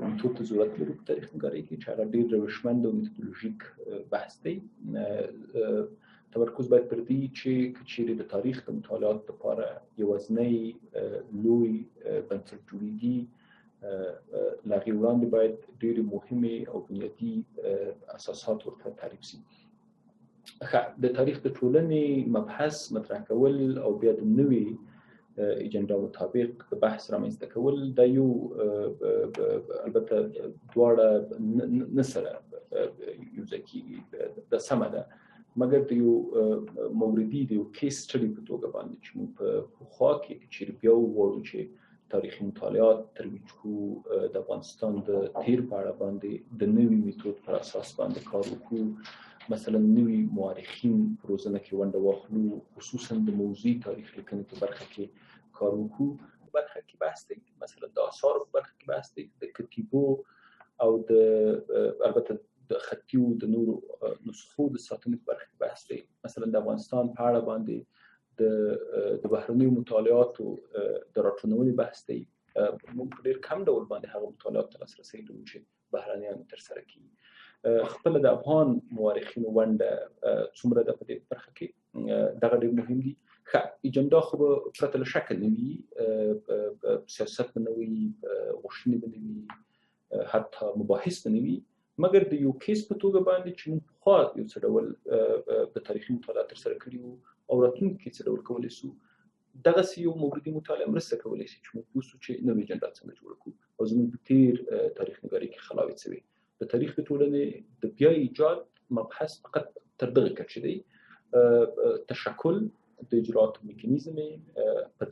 [SPEAKER 2] میتود ته ضرورت لرو په تاریخ نګارۍ کې چې هغه ډېر روشمند او میتودولوژیک بحث دی. تمرکز باید پر دې چې چیرې د تاریخ د مطالعات لپاره یوازینی لوی بنسټ جوړېږي، له هغې وړاندې باید ډېرې مهمې او بنیادي اساسات ورته تعریف شي. د تاریخ د ټولنې مبحث مطرح کول او بیا د نوې اجنډا مطابق د بحث رامنځته کول دا یو البته دواړه نه سره یوځای کېږي، دا سمه ده، مګر د یو موردي د یو کیس سټډي په توګه باندې چې موږ په پخوا کې چیرې بیا وغواړو چې تاریخي مطالعات ترویج کړو، د افغانستان د تیر په اړه باندې د نوي میتود پر اساس باندې کار وکړو، مثلا نوي مورخین په روزنه کې ونډه واخلو، خصوصا د موضوعي تاریخ لیکنې په برخه کې کار وکړو. په برخه کې بحث دی، مثلا د آثارو په برخه کې بحث دی، د کتیبو او د البته د خطي او د نورو نسخو د ساتنې په برخه کې بحث دی. مثلا د افغانستان په اړه باندې د بهرنیو مطالعاتو د راټولونې بحث دی. موږ په ډېر کم ډول باندې هغه مطالعات ته لاسرسی لرو چې بهرنیان ترسره کوي. خپل د افغان مورخینو ونډه څومره ده په دې برخه کې، دغه ډېر مهم دي. اجنډا خو به پرته له شکه نه وي، سیاست به نه وي، غوښتنې به نه وي، حتی مباحث به نه وي، مګر د یو کیس په توګه باندې چې موږ پخوا یو څه ډول د تاریخي مطالعات ترسره کړي وو او راتلونکي کې څه ډول کولی شو، دغسې یو موردي مطالعه مرسته کولی شي چې موږ پوه شو چې نوې اجنډا څنګه جوړه کړو او زموږ په تېر تاریخ نګارۍ کې خلاوې څه وې. د تاریخ د ټولنې د بیا ایجاد مبحث فقط تر دغه کچې دی. تشکل د اجرااتو میکانیزم په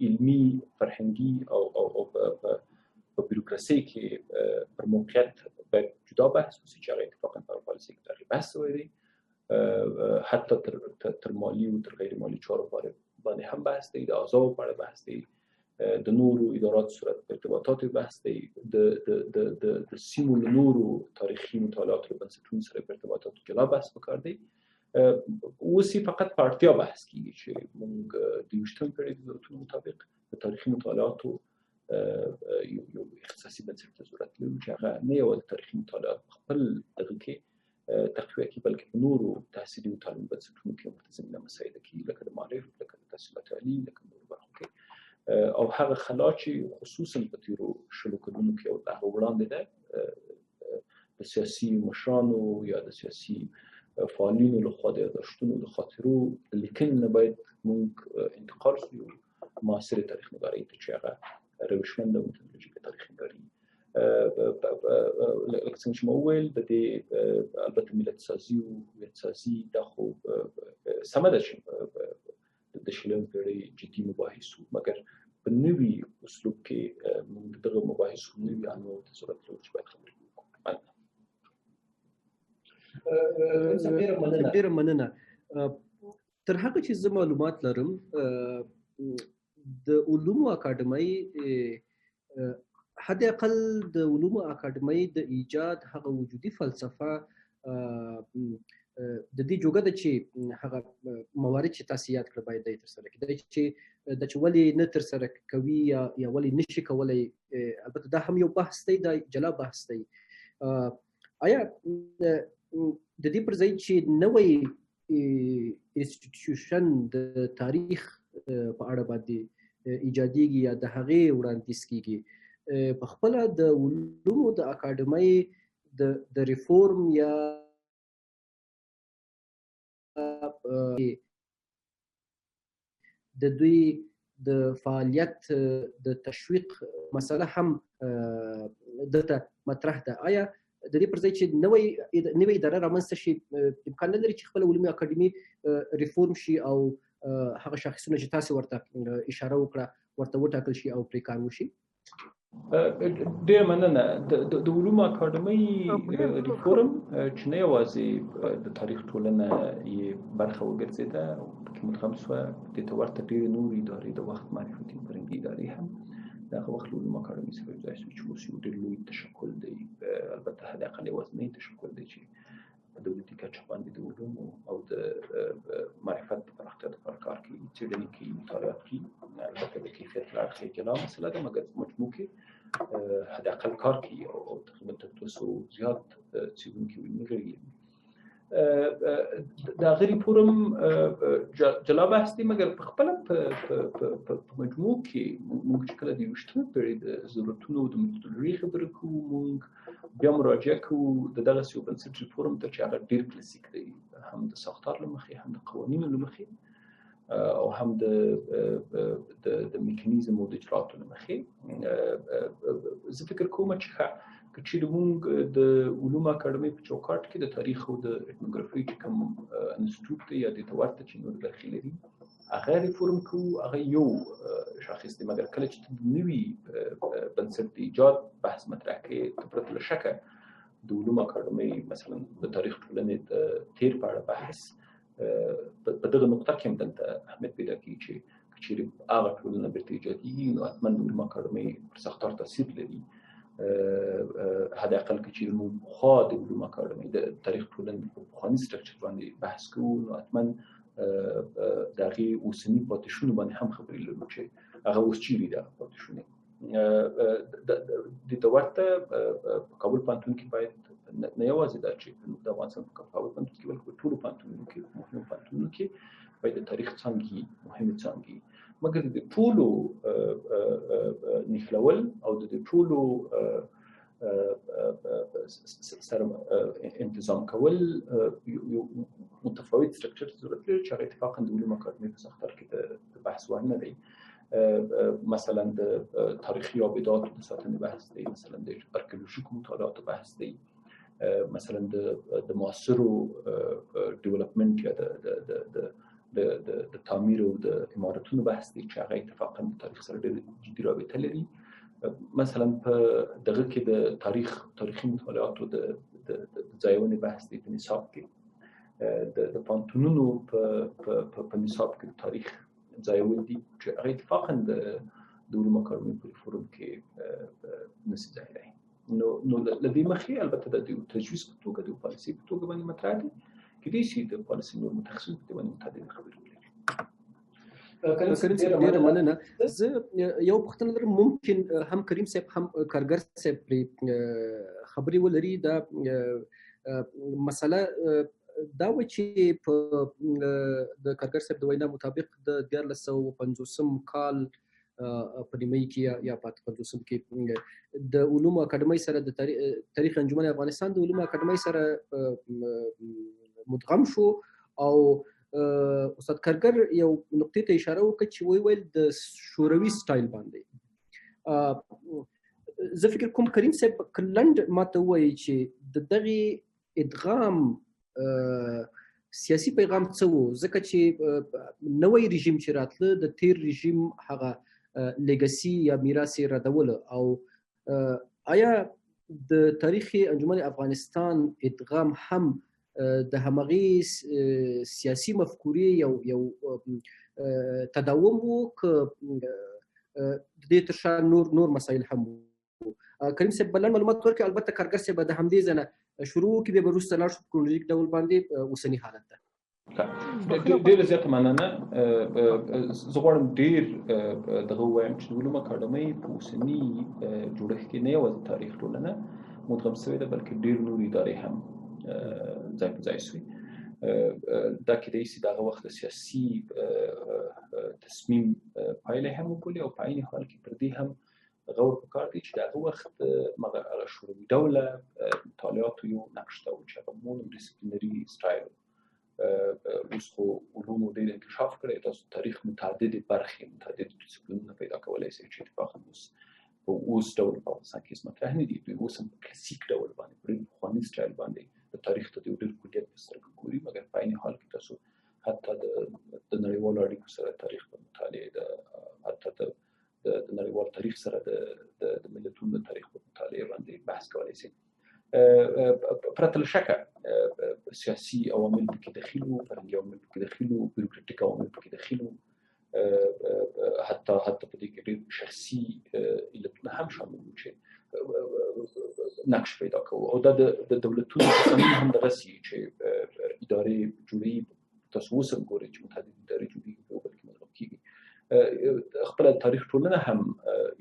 [SPEAKER 2] علمي، فرهنګي او په بیروکراسۍ کې پر موقعیت باید جدا بحث وشي چې هغه اتفاقاً په پالیسۍ کې دغې بحث شوی دی. حتی تر مالي او تر غیر مالي چارو باندې هم بحث دی، د اعضاو په اړه بحث دی، د نورو اداراتو سره ارتباطاتو بحث دی، د سیمو له نورو تاریخي مطالعاتو له بنسټونو سره په ارتباطاتو کې لا بحث پکار دی. اوس یې فقط په اړتیا بحث کېږي چې موږ د 21مې پیړۍ د ضرورتونو مطابق د تاریخي مطالعاتو یو اختصاصي بنسټ ته ضرورت لرو چې هغه نه یوازې تاریخي مطالعات په خپل دغه کې تقویه کړي، بلکې په نورو تحصیلي او تعلیمي بنسټونو کې ورته زمینه مساعده کړي، لکه د معارف، لکه د تحصیلات عالي، لکه نورو برخو کې. او هغه خلا چې خصوصا په تیرو شلو کلونو کې او د وړاندې ده د سیاسي مشرانو یا د سیاسي فعالینو لخوا د یاداشتونو د خاطرو لیکن نه باید موږ انتقال شو معاصر تاریخ نگاری ته چې هغه روشمند او متدولوژیک تاریخ نگاری لکه څنګه چې ما وویل د دې البته ملت سازي او هویت سازي دا خو سمه ده چې د شلم پیړۍ جدي مباحثو مګر په نوي اسلوب کې موږ دغه مباحثو نوي انواع ته ضرورت لري چې باید خبرې وکړو.
[SPEAKER 1] ډېره مننه. تر هغه چې زه معلومات لرم د علومو اکاډمۍ حد اقل د علومو اکاډمۍ د ایجاد هغه وجودي فلسفه د دې جوګه ده چې هغه موارد چې تاسو یاد کړ باید د ترسره کړي چې د ولې نه ترسره کوي یا ولې نشي کولای. البته دا هم یو بحث دی، دا جلا بحث دی. آیا د دې پر ځای چې نوې انسټیټیوشن د تاریخ په اړه باندې ایجادېږي یا د هغې وړاندیز کیږي، په خپله د علومو د اکاډمۍ د ریفورم یا د دوی د فعالیت د تشویق مسله هم دلته مطرح ده. آیا د دې پر ځای چې نوې اداره رامنځته شي امکان نه لري چې خپله علومي اکاډمي ریفورم شي او هغه شاخصونه چې تاسو ورته اشاره وکړه ورته وټاکل شي او پرې کار وشي؟
[SPEAKER 2] ډېر مننه. د علومو اکاډمۍ ریفورم چې نه یوازې د تاریخ ټولنه یې برخه وګرځېده او پکې متخصص شوه، دې ته ورته ډېرې نورې ادارې د وخت معرفتي فرهنګي ادارې هم د هغه وخت له علومو اکاډمۍ سره یو ځای شوې چې اوس یو ډېر لوی تشکل دی، البته حد اقل یوازینی تشکل دی چې په دولتي کچه باندې د علومو او د معرفت د پراختیا لپاره کار کوي، څېړنې کوي، مطالعات کوي. البته د کیفیت له اړخه جلا مسله ده مګر مجموع کې حد اقل کار کوي او تقریبا تر 200 زیات څېړونکي علمي غړي لري. د هغه ریفورم جلا بحث دی مګر په خپله په مجموع کې موږ چې کله د 21مې پیړۍ د ضرورتونو د متدولوژۍ خبرې کوو، موږ بیا مراجعه کوو د دغسې یو بنسټ ریفورم ته چې هغه ډېر کلاسیک دی، هم د ساختار له مخې، هم د قوانینو له مخې او هم د میکانیزم او د اجرااتو له مخې. زه فکر کوم چې که چیرې موږ د علومو اکاډمۍ په چوکاټ کې د تاریخ او د ایتنوګرافۍ چې کوم انسټیټیوټ دی یا دې ته ورته چې نور برخې لري هغه ریفورم کوو، هغه یو شاخص دی. مګر کله چې ته د نوي بنسټ د ایجاد بحث مطرح کوې، ته پرته له شکه د علومو اکاډمۍ مثلا د تاریخ ټولنې د تیر په اړه بحث په دغه نقطه کې هم دلته اهمیت پیدا کوي چې که چیرې هغه ټولنه بیرته ایجادېږي نو حتما د علومو اکاډمۍ پر ساختار تاثیر لري. حد اقل که چیرې موږ پخوا د علومو اکاډمۍ د تاریخ ټولنې په پخواني سټرکچر باندې بحث کوو نو حتما د هغې اوسني پاتې باندې هم خبرې لرو چې هغه اوس چیرې ده پاتې شونې. دې ته ورته په کابل پوهنتون کې باید نه یوازې دا چې د افغانستان په کابل پوهنتون کې بلکې په ټولو پوهنتونونو کې، مهمو پوهنتونونو کې باید د تاریخ څانګې مهمې څانګې مګر د ټولو نښلول او د ټولو سره انتظام کول یو متفاوت سټرکچر ضرورت لري چې هغه اتفاقا د علومو اکاډمۍ په ساختار کې د بحث وړ نه دی. مثلا د تاریخي عابداتو د ساتنې بحث دی، مثلا د ارکیولوژیکو مطالعاتو بحث دی، مثلا د معاصرو ډیولپمنټ یا د تعمیر او د عمارتونو بحث دی چې هغه اتفاقا د تاریخ سره ډېر جدي رابطه لري. مثلا په دغه کې د تاریخي مطالعاتو د ځایونې بحث دی په نصاب کې، د پوهنتونونو په نصاب کې د تاریخ ځایول دي چې هغه اتفاقا د علومو اکاډمۍ په ریفورم کې نشي ځای لري. نو له دې مخې البته د تجویز په توګه د پالیسۍ په توګه باندې مطرح دي، کېدای شي د پالیسۍ نور متخصصین په دې باندې متعدد خبرې ولري.
[SPEAKER 1] کریم صاحب ډېره مننه. زه یو پوښتنه لرم، ممکن هم کریم صاحب هم کارګر صاحب پرې خبرې ولري. دا مسله دا و چې په د کارګر صاحب د وینا مطابق د 1450 کال په نیمایي کې یا په 50 کې د علومو اکاډمۍ سره د تاریخ انجمن افغانستان د علومو اکاډمۍ سره مدغم شو او استاد کارګر یو نقطې ته اشاره وکړه چې ویل د شوروي سټایل باندې زه فکر کوم کریم صاحب کلند ماته وایي چې د دغه ادغام سیاسي پیغام څه و ځکه چې نوی رژیم چې راتله د تیر رژیم هغه لیګسي یا میراث یې ردول او آیا د تاریخ انجمن افغانستان ادغام هم د همغې سیاسي مفکورې یو تداوم و که د دې تر شا نور مسایل هم و کریم صاحب بلند معلومات ورکړي البته کارګر صاحب د همدې ځنه شروع کې به وروسته لاړ شو په کرونولیک ډول باندې اوسني حالت ته
[SPEAKER 2] ډېره زیاته مننه زه غواړم ډېر دغه ووایم چې د علومو اکاډمۍ په اوسني جوړښت کې نه یوازې تاریخ ټولنه مدغم شوې ده بلکې ډېر نور ادارې هم ځای په ځای شوې دا کېدای شي د هغه وخت د سیاسي تصمیم پایله هم وبولي او په عین حال کې پر دې هم غور پکار دی چې د هغه وخت هغه شوروي ډوله مطالعاتو یو نقش ته و چې هغه مونو ډیسپلینري سټایل اوس خو علومو ډېر انکشاف کړی تاسو تاریخ متعددې برخې متعدد ډیسپلینونه پیدا کولی شئ چې اتفاقا اوس په اوس ډول په افغانستان کې هېڅ مطرح نه دي دوی اوس هم په کلاسیک ډول باندې په ډېر پخواني سټایل باندې د تاریخ ته د یو ډېر کلیت په سترګه ګوري مګر په عین حال کې تاسو حتی د نړیوالو اړیکو سره تاریخ په مطالعې د حتی د نړیوال تاریخ سره د ملتونو د تاریخ په مطالعه باندې بحث کولی شي پرته له شکه سیاسي عوامل پکې دخیل وو فرهنګي عوامل پکې دخیل وو بیروکراټیک عوامل پکې دخیل وو حتی په دې کې ډېر شخصي علتونه هم شامل وو چې نقش پیدا کوو او دا د دولتونو قانون هم دغسې چې ادارې جوړوي تاسو اوس هم ګورئ چې متعدد ادارې جوړېږي په یو بل کې مدغم کېږي خپل تاریخ ټولنه هم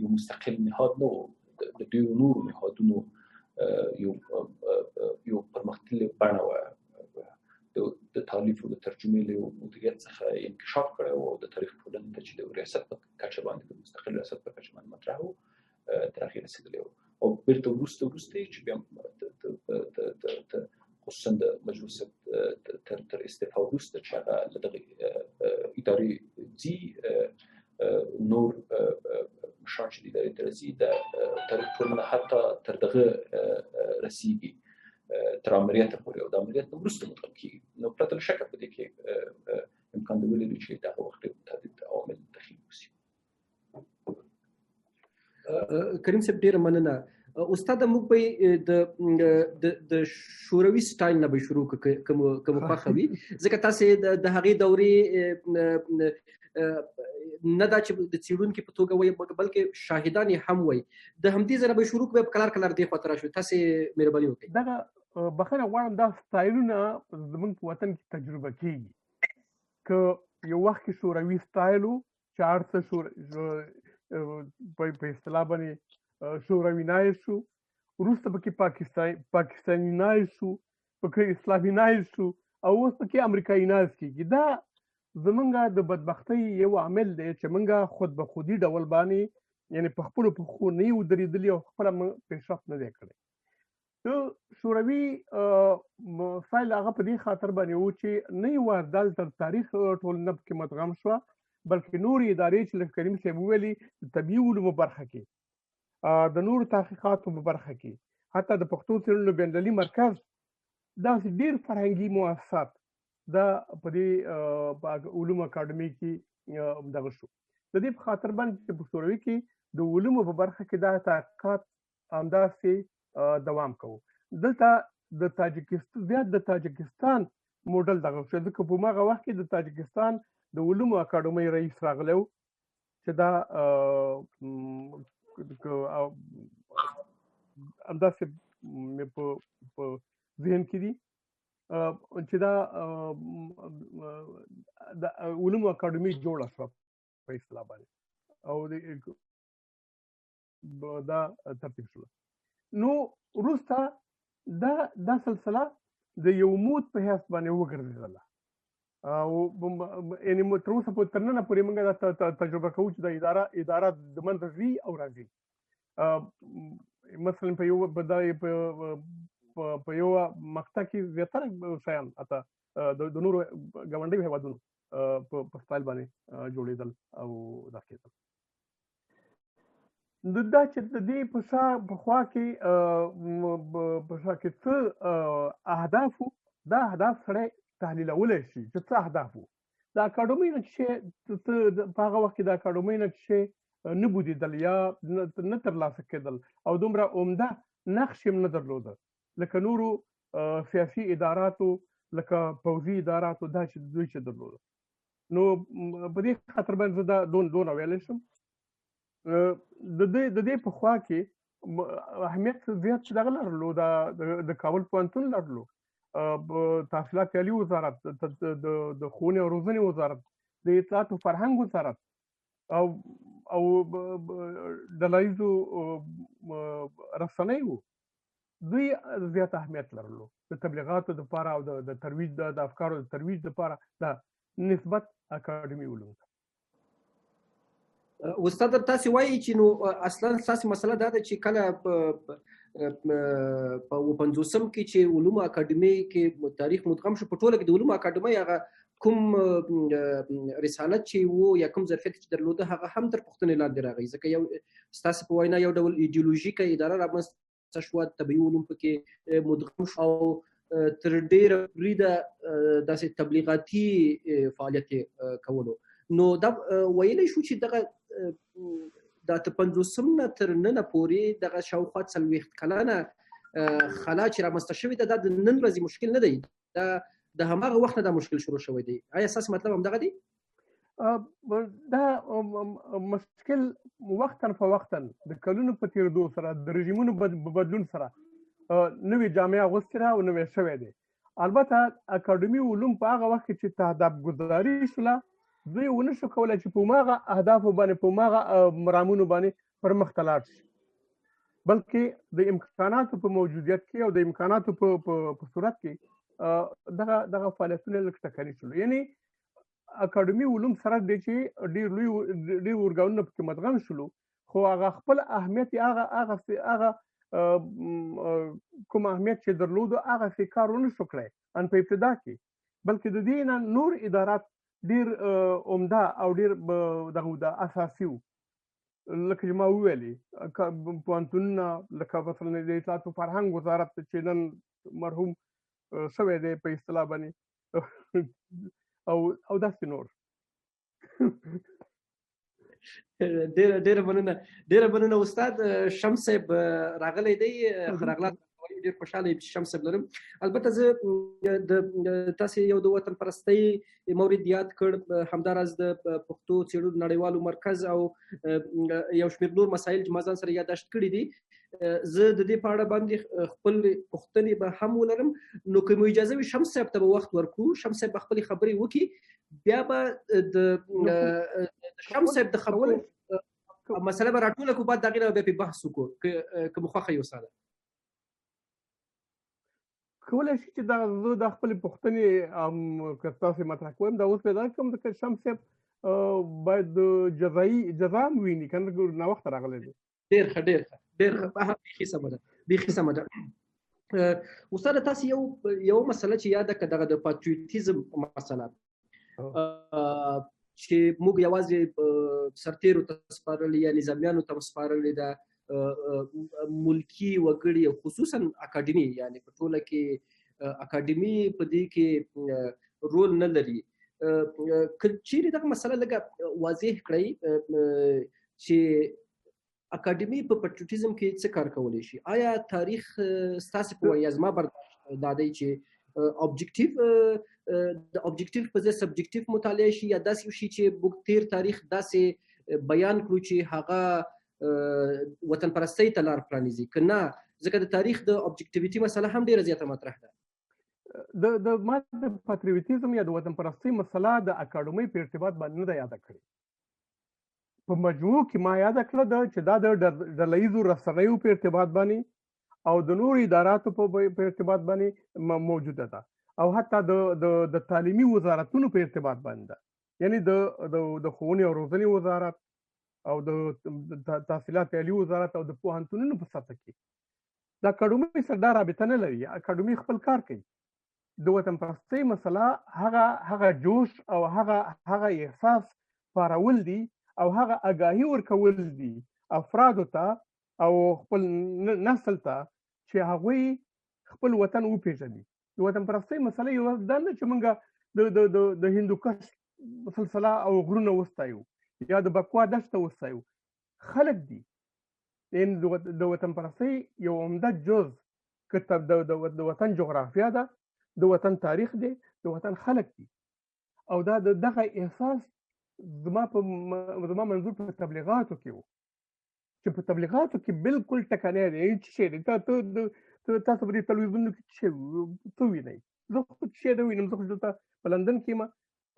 [SPEAKER 2] یو مستقل نهاد نه و د ډېرو نورو نهادونو یو پرمختللې بڼه وه د تالیف او د ترجمې له یو مدیریت څخه انکشاف کړی و او د تاریخ ټولنې ته چې د ریاست په کچه باندې د مستقل ریاست په کچه باندې مطرح و تر هغې رسېدلی و او بیرته وروسته چې بیا خصوصا د مجلس تر استعفا وروسته چې هغه له دغې ادارې ځي نور مشران چې د ادارې ته راځي د تاریخ ټولنه حتی تر دغه رسېږي تر امریته پورې او د امریت نه وروسته مدغم کېږي نو پرته له شکه په دې کې امکان د ولري چې دغه وخت ډېر متعدد عوامل دخیل وشي.
[SPEAKER 1] کریم صاحب ډېره مننه استاد موږ به د شوروي سټایل نه به شروع کوم خوښه وي ځکه تاسې د هغې دورې نه دا چې د څېړونکي په توګه وایي بلکې شاهدان یې هم وایي د همدې ځایه به شروع کړو په کلار دې خواته راشو تاسې مهرباني وکړئ.
[SPEAKER 3] دغه بخښنه غواړم دا سټایلونه زموږ په وطن کې تجربه کېږي که یو وخت کې شوروي سټایل و چې هر څه په اصطلاح باندې شوروي شو وروسته پکې پاکستاني شو پکې اسلامي شو او اوس پکې امریکایي کېږي. دا زمونږ د بدبختۍ یو عامل دی چې مونږ خود به خودي ډول باندې یعنی په خپلو پښو نه یو درېدلي او خپله پیشرفت نه دی کړی. شوروي سایل هغه په دې خاطر باندې و چې نه یوازې دلته تاریخ ټولنه پکې مدغم شوه بلکې نورې ادارې چې لکه کریم صاحب وویلي د طبیعي علومو برخه کې د نورو تحقیقاتو په برخه کې حتی د پښتو څېړنو بینالمللي مرکز داسې ډېر فرهنګي مؤسسات دا په دې علومو اکاډمۍ کې دغه شو. د دې په خاطر باندې چې په شوروي کې د علومو په برخه کې دا تحقیقات همداسې دوام کوو. دلته د تاجکستان موډل دغه شو ځکه په هماغه وخت کې د تاجکستان د علومو اکاډمۍ رئیس راغلی و چې دا همداسې مې په ذهن کې دي چې دا د علومو اکاډمۍ جوړه شوه په اصطلاح باندې او دا ترتیب شوه. نو وروسته دا سلسله د یو مود په حیث باندې وګرځېدله او یعنی تر اوسه پورې تر ننه پورې موږ دا تجربه کوو چې د اداره د منځه ځي او راځي. مثلا په یو مقطع کې زیاتره شیان حتی د نورو ګاونډیو هېوادونو په سټایل باندې جوړېدل او دا کېدل. دا چې د دې په خوا کې څه اهداف وو، دا اهداف سړی تحلیلولی شي چې څه اهداف وو. د اکاډمۍ نه چې په هغه وخت کې د اکاډمۍ نه چې نه بودیدل یا نه ترلاسه کېدل او دومره عمده نقش یې نه درلوده لکه نورو سیاسي اداراتو، لکه پوځي اداراتو، دا چې دوی چې درلوده. نو په دې خاطر باندې زه دا دونه ویلی شم. د دې په خوا کې اهمیت زیات چې دغه لرلو، د کابل پوهنتون لرلو، تحصیلات عالي وزارت، د ښوونې او روزنې وزارت، د اطلاعات او فرهنګ وزارت او ډلهییزو رسنیو، دوی زیات اهمیت لرلو د تبلیغاتو دپاره او د ترویج د افکارو د ترویج دپاره دا نسبت اکاډمي علوم ته.
[SPEAKER 1] استاد تاسو وایي چې نو اصلا تاسو مسله دا ده چې کله په 50 کې چې علوم اکاډمي کې تاریخ مدغم شو، په ټوله کې د علوم اکاډمي هغه کوم رسالت چې وو یا کوم ظرفیت چې درلوده هغه هم تر پوښتنې لاندې راغی، ځکه یو ستاسو په وینا یو ډول ایډیولوژیکه اداره رامنځته شوه، طبیعي علوم پکې مدغم شو او تر ډېره بریده داسې تبلیغاتي فعالیت کولو. نو دا ویلی شو چې دغه د 50 نه تر ننه پورې دغه شاوخوا 40 کلنه خلا چې رامنځته شوې ده، دا د نن ورځې مشکل نه دی، دا د هماغه وخت نه دا مشکل شروع شوی دی. آیا ستاسو مطلب همدغه دی؟
[SPEAKER 3] دا مشکل وختاً فوقتاً د کلونو په تېرېدو سره د رژیمونو بدلون سره نوې جامې اغوستې ده او نوې شوی دی. البته اکاډمي علوم په هغه وخت کې چې تهداب ګذاري شوله، دوی ونه شو کولی چې په هماغه اهدافو باندې، په هماغه مرامونو باندې پر مخ ته لاړ شي، بلکې د امکاناتو په موجودیت کې او د امکاناتو په صورت کې دغه فعالیتونه لږ ټکني شول. یعنی اکاډمي علوم سره دی چې ډېر ارګانونه پکې مدغم شولو، خو هغه خپل اهمیت هغه کوم اهمیت چې درلودو هغه کار ونه شو کړی ان په ابتدا کې، بلکې د دې نه نور ادارات ډېر عمده او ډېر دغه اساسي وو. لکه چې ما وویلې پوهنتونونه، لکه مثلا د اطلاعات او فرهنګ وزارت چې نن مرحوم شوی دی په اصطلاح باندې، او داسې نور.
[SPEAKER 1] ډېره مننه استاد. شمس صاحب راغلی دی، راغلا ډېر خوشحاله یم چې شمس صاحب لرم. البته زه د تاسې یو د وطن پرستۍ مورد یاد کړ، همداراز د پښتو څېړنو نړیوالو مرکز او یو شمېر نور مسایل چې ما ځان سره یادداشت کړي دي. زه د دې په اړه باندې خپل پوښتنې به هم ولرم، نو که مو اجازه وي شمس صاحب ته به وخت ورکړو، شمس صاحب به خپلې خبرې وکړي، بیا به د شمس صاحب د خبرو مسله به راټوله کړو، بعد د هغې نه بیا پرې بحث وکړو که مو خوښه وي استاده.
[SPEAKER 3] کولی شي چې زه د خپلې پوښتنې که تاسې مطرح کوم، دا اوس پیدا کوم ځکه شمس صاحب باید جزا هم وویني، که نه ناوخته راغلی دی.
[SPEAKER 1] ډېر ښه بیخي سمه ده. استاده تاسې یو مسله چې یاده کړه، دغه د پاتریوتیزم مسله چې موږ یوازې سرتېرو ته سپارلې یا نظامیانو ته سپارلې ده، ملکی وګړي او خصوصا اکاډمي، یعنی په ټوله کې اکاډمي په دې کې رول نه لري. که چیرې دغه مسله لږه واضح کړئ چې اکاډمي په پټریوټیزم کې څه کار کولی شي؟ آیا تاریخ ستاسې په وینا زما برداشت دا دی چې د اوبجیکټیو په ځای سبجیکټیو مطالعه شي، یا داسې یو شي چې موږ تیر تاریخ داسې بیان کړو چې هغه وطن پرستۍ ته لار پرانیزي، که نه؟ ځکه د تاریخ د اوبجیکټیویټي مسله هم ډېره زیاته مطرح ده.
[SPEAKER 3] ما د پاتریوتیزم یا د وطن پرستۍ مسله د اکاډمۍ په ارتباط باندې نه ده یاده کړې. په مجموع کې ما یاده کړه ده چې دا د ډلهییزو رسنیو په ارتباط باندې او د نورو اداراتو په ارتباط باندې موجوده ده. او حتی د تعلیمي وزارتونو په ارتباط باندې یعنی د ښوونې او روزنې وزارت او د تحصیلات عالی وزارت او د پوهنتونونو په سطح کې دا اکاډمي سره دا رابطه نه لري. اکاډمي خپل کار کوي. د وطن پرستۍ مسله هغه جوش او هغه احساس پارول دي او هغه آگاهي ورکول دي افرادو ته او خپل نسل ته چې هغوی خپل وطن وپېژني. د وطن پرستۍ مسله یو دا نه چې موږ د هندوکش سلسله او غرونه وستایو یا د بکوا دشته وستایو. خلک دي د وطن پرستۍ یو عمده جز که د وطن جغرافیا ده، د وطن تاریخ دی، د وطن خلک دي. او دا دغه احساس زما منظور په تبلیغاتو کې و چې په تبلیغاتو کې بالکل ټکنی دی. هېڅ شی دی تاسو په دې تلویزیونونو کې څه وینئ؟ زه خو څه شی نه وینم. زه خو دلته په لندن کې یم،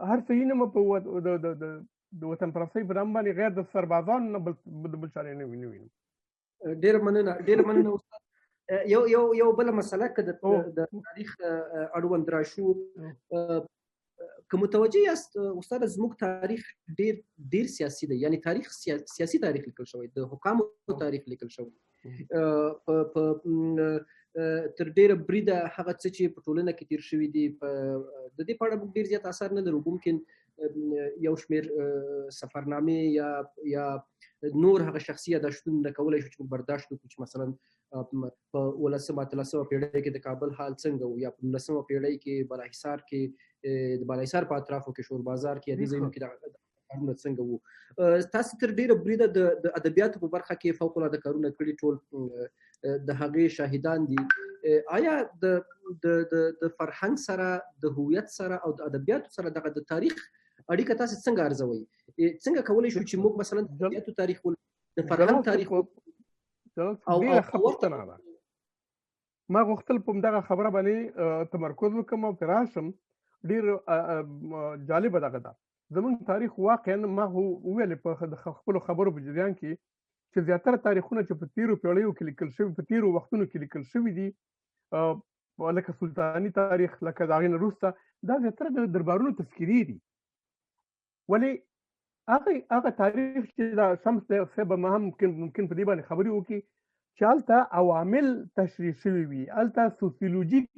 [SPEAKER 3] هر څه وینم په د وطن پرستۍ په نام باندې غیر د سربازانو نه بل شی نه وینم.
[SPEAKER 1] ډېره مننه استاد. یو بله مسله که د تاریخ اړوند راشو، که متوجه یاست استاد زموږ تاریخ ډېر سیاسي دی. یعنی تاریخ سیاسي تاریخ لیکل شوی، د حکامو تاریخ لیکل شوی. تر ډېره بریده هغه څه چې په ټولنه کې تیر شوي دي د دې په اړه موږ ډېر زیات اثر نه لرو. ممکن یو شمېر سفرنامې یا نور هغه شخصي یاداشتونه کولی شو چې موږ برداشت وکړو چې مثلا په 18 پیړۍ کې د کابل حال څنګه و، یا په 19 پیړۍ کې بالاحصار کې د بالاحصار په اطرافو کې شور بازار کې دې ځایونو کې کارونه څنګه وو. تاسو تر ډېره بریده د ادبیاتو په برخه کې فوق العاده کارونه کړي، ټول د هغې شاهدان دي. آیا د فرهنګ سره، د هویت سره او د ادبیاتو سره دغه د تاریخ اړیکه تاسو څنګه ارزوئ؟ څنګه کولی شو چې موږ مثلا د ادبیاتو تاریخ د فرهنګ تاریخ
[SPEAKER 3] ما غوښتل په دغه خبره باندې تمرکز وکړم او راشم. ډېر جالبه دغه ده. زموږ تاریخ واقعا ما وویل په خپلو خبرو په جریان کې چې زیاتره تاریخونه چې په تیرو پیړیو کې لیکل شوي، په تیرو وختونو کې لیکل شوي دي، لکه سلطاني تاریخ، لکه د هغې نه وروسته، دا زیاتره د دربارونو تذکیرې دي. ولې هغه تاریخ چې دا شمس صاحب ما هم ممکن په دې باندې خبرې وکړي چې هلته عوامل تشریح شوي وي، هلته سوسیولوژیک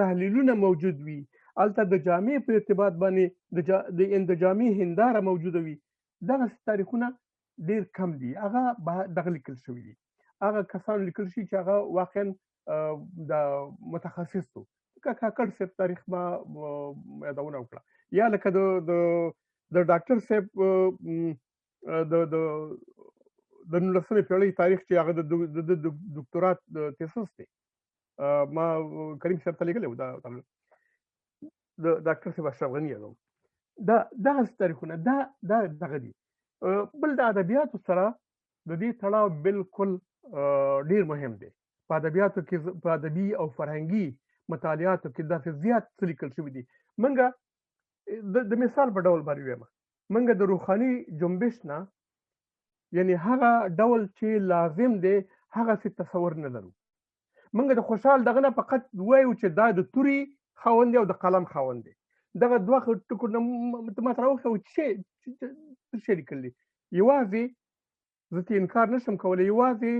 [SPEAKER 3] تحلیلونه موجود وي، هلته د جامع په ارتباط باندې د انتجامي هنداره موجوده وي. دغسې تاریخونه ډېر کم دي. هغه دغه لیکل شوي دي، هغه کسانو لیکل شي چې هغه واقعا د متخصص و. کاکړ صاحب تاریخ ما یادونه وکړه، یا لکه د ډاکټر صاحب د 19 پیړۍ تاریخ چې هغه د دکتورات تیسس دی، ما کریم صاحب ته لیکلی و، دا د ډاکټر صاحب اشرف غني یادوم. دغسې تاریخونه دغه دي. بل د ادبیاتو سره د دې تړاو بالکل ډېر مهم دی. په ادبیاتو کې، په ادبي او فرهنګي مطالعاتو کې داسې زیات څه لیکل شوي دي. موږ د مثال په ډول باندې وایم، موږ د روحاني جنبش نه، یعنی هغه ډول چې لازم دی هغسې تصور نه لرو. موږ د خوشحال دغه نه فقط وایو چې دا د توري خاوند دی او د قلم خاوند دی. دغه دوه ټکو نه ماته راوښیه چې څه شی لیکل دي. یوازې زه ته انکار نشم کولی، یوازې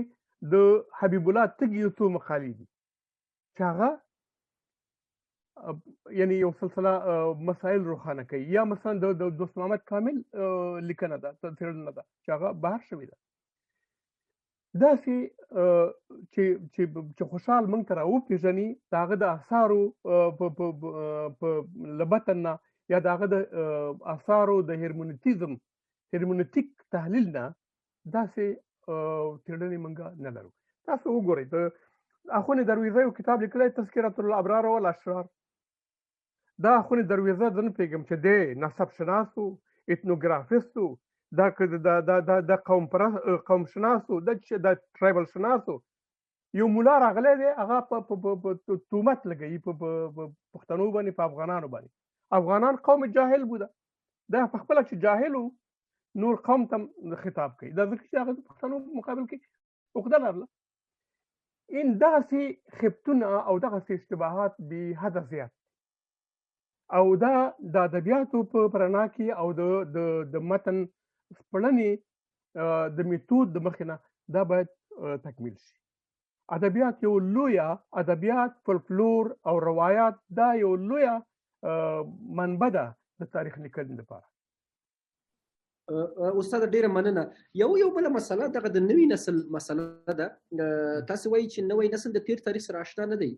[SPEAKER 3] د حبیب الله تږي یو څو مقالې دي چې هغه یعنی یو سلسله مسائل روښانه کوي، یا مثلا د دوست محمد کامل لیکنه ده، څېړنه ده چې هغه بهر شوې ده. داسې چې خوشحال موږ ته راوپېژني د هغه د اثارو په لبطن نه، یا د هغه د اثارو د هرمونیتیک تحلیل نه، داسې څېړنې موږ نه لرو. تاسو وګورئ، د اخوند درویزه یو کتاب لیکلی تذکرة الابرار والاشرار. دا اخوند درویزه زه نه پوهېږم چې دی نسب شناس و، ایتنوګرافیست و، دا قوم شناس و، دا ټرایبل شناس و. یو مولا راغلی دی، هغه په تهمت لګوي په پښتنو باندې، په افغانانو باندې. افغانان قوم جاهل بوده، دا په خپله چې جاهل و نور قوم ته خطاب کوي. دا ځکه چې هغه د پښتنو په مقابل کې عقده لرله. این دغسې خبتونه او دغسې اشتباهات بې حده زیات او دا د ادبیاتو په رڼا کې او د متن سپړنې د میتود د مخې نه دا باید تکمیل شي. ادبیات یو لویه ادبیات فولکلور او روایات دا یو لویه منبع ده د تاریخ لیکنې لپاره.
[SPEAKER 1] استاد ډیره مننه. یو بل مسله دغه د نوی نسل مسله ده. تاسو وایي چې نوی نسل د تیر تاریخ سره آشنا نه دی.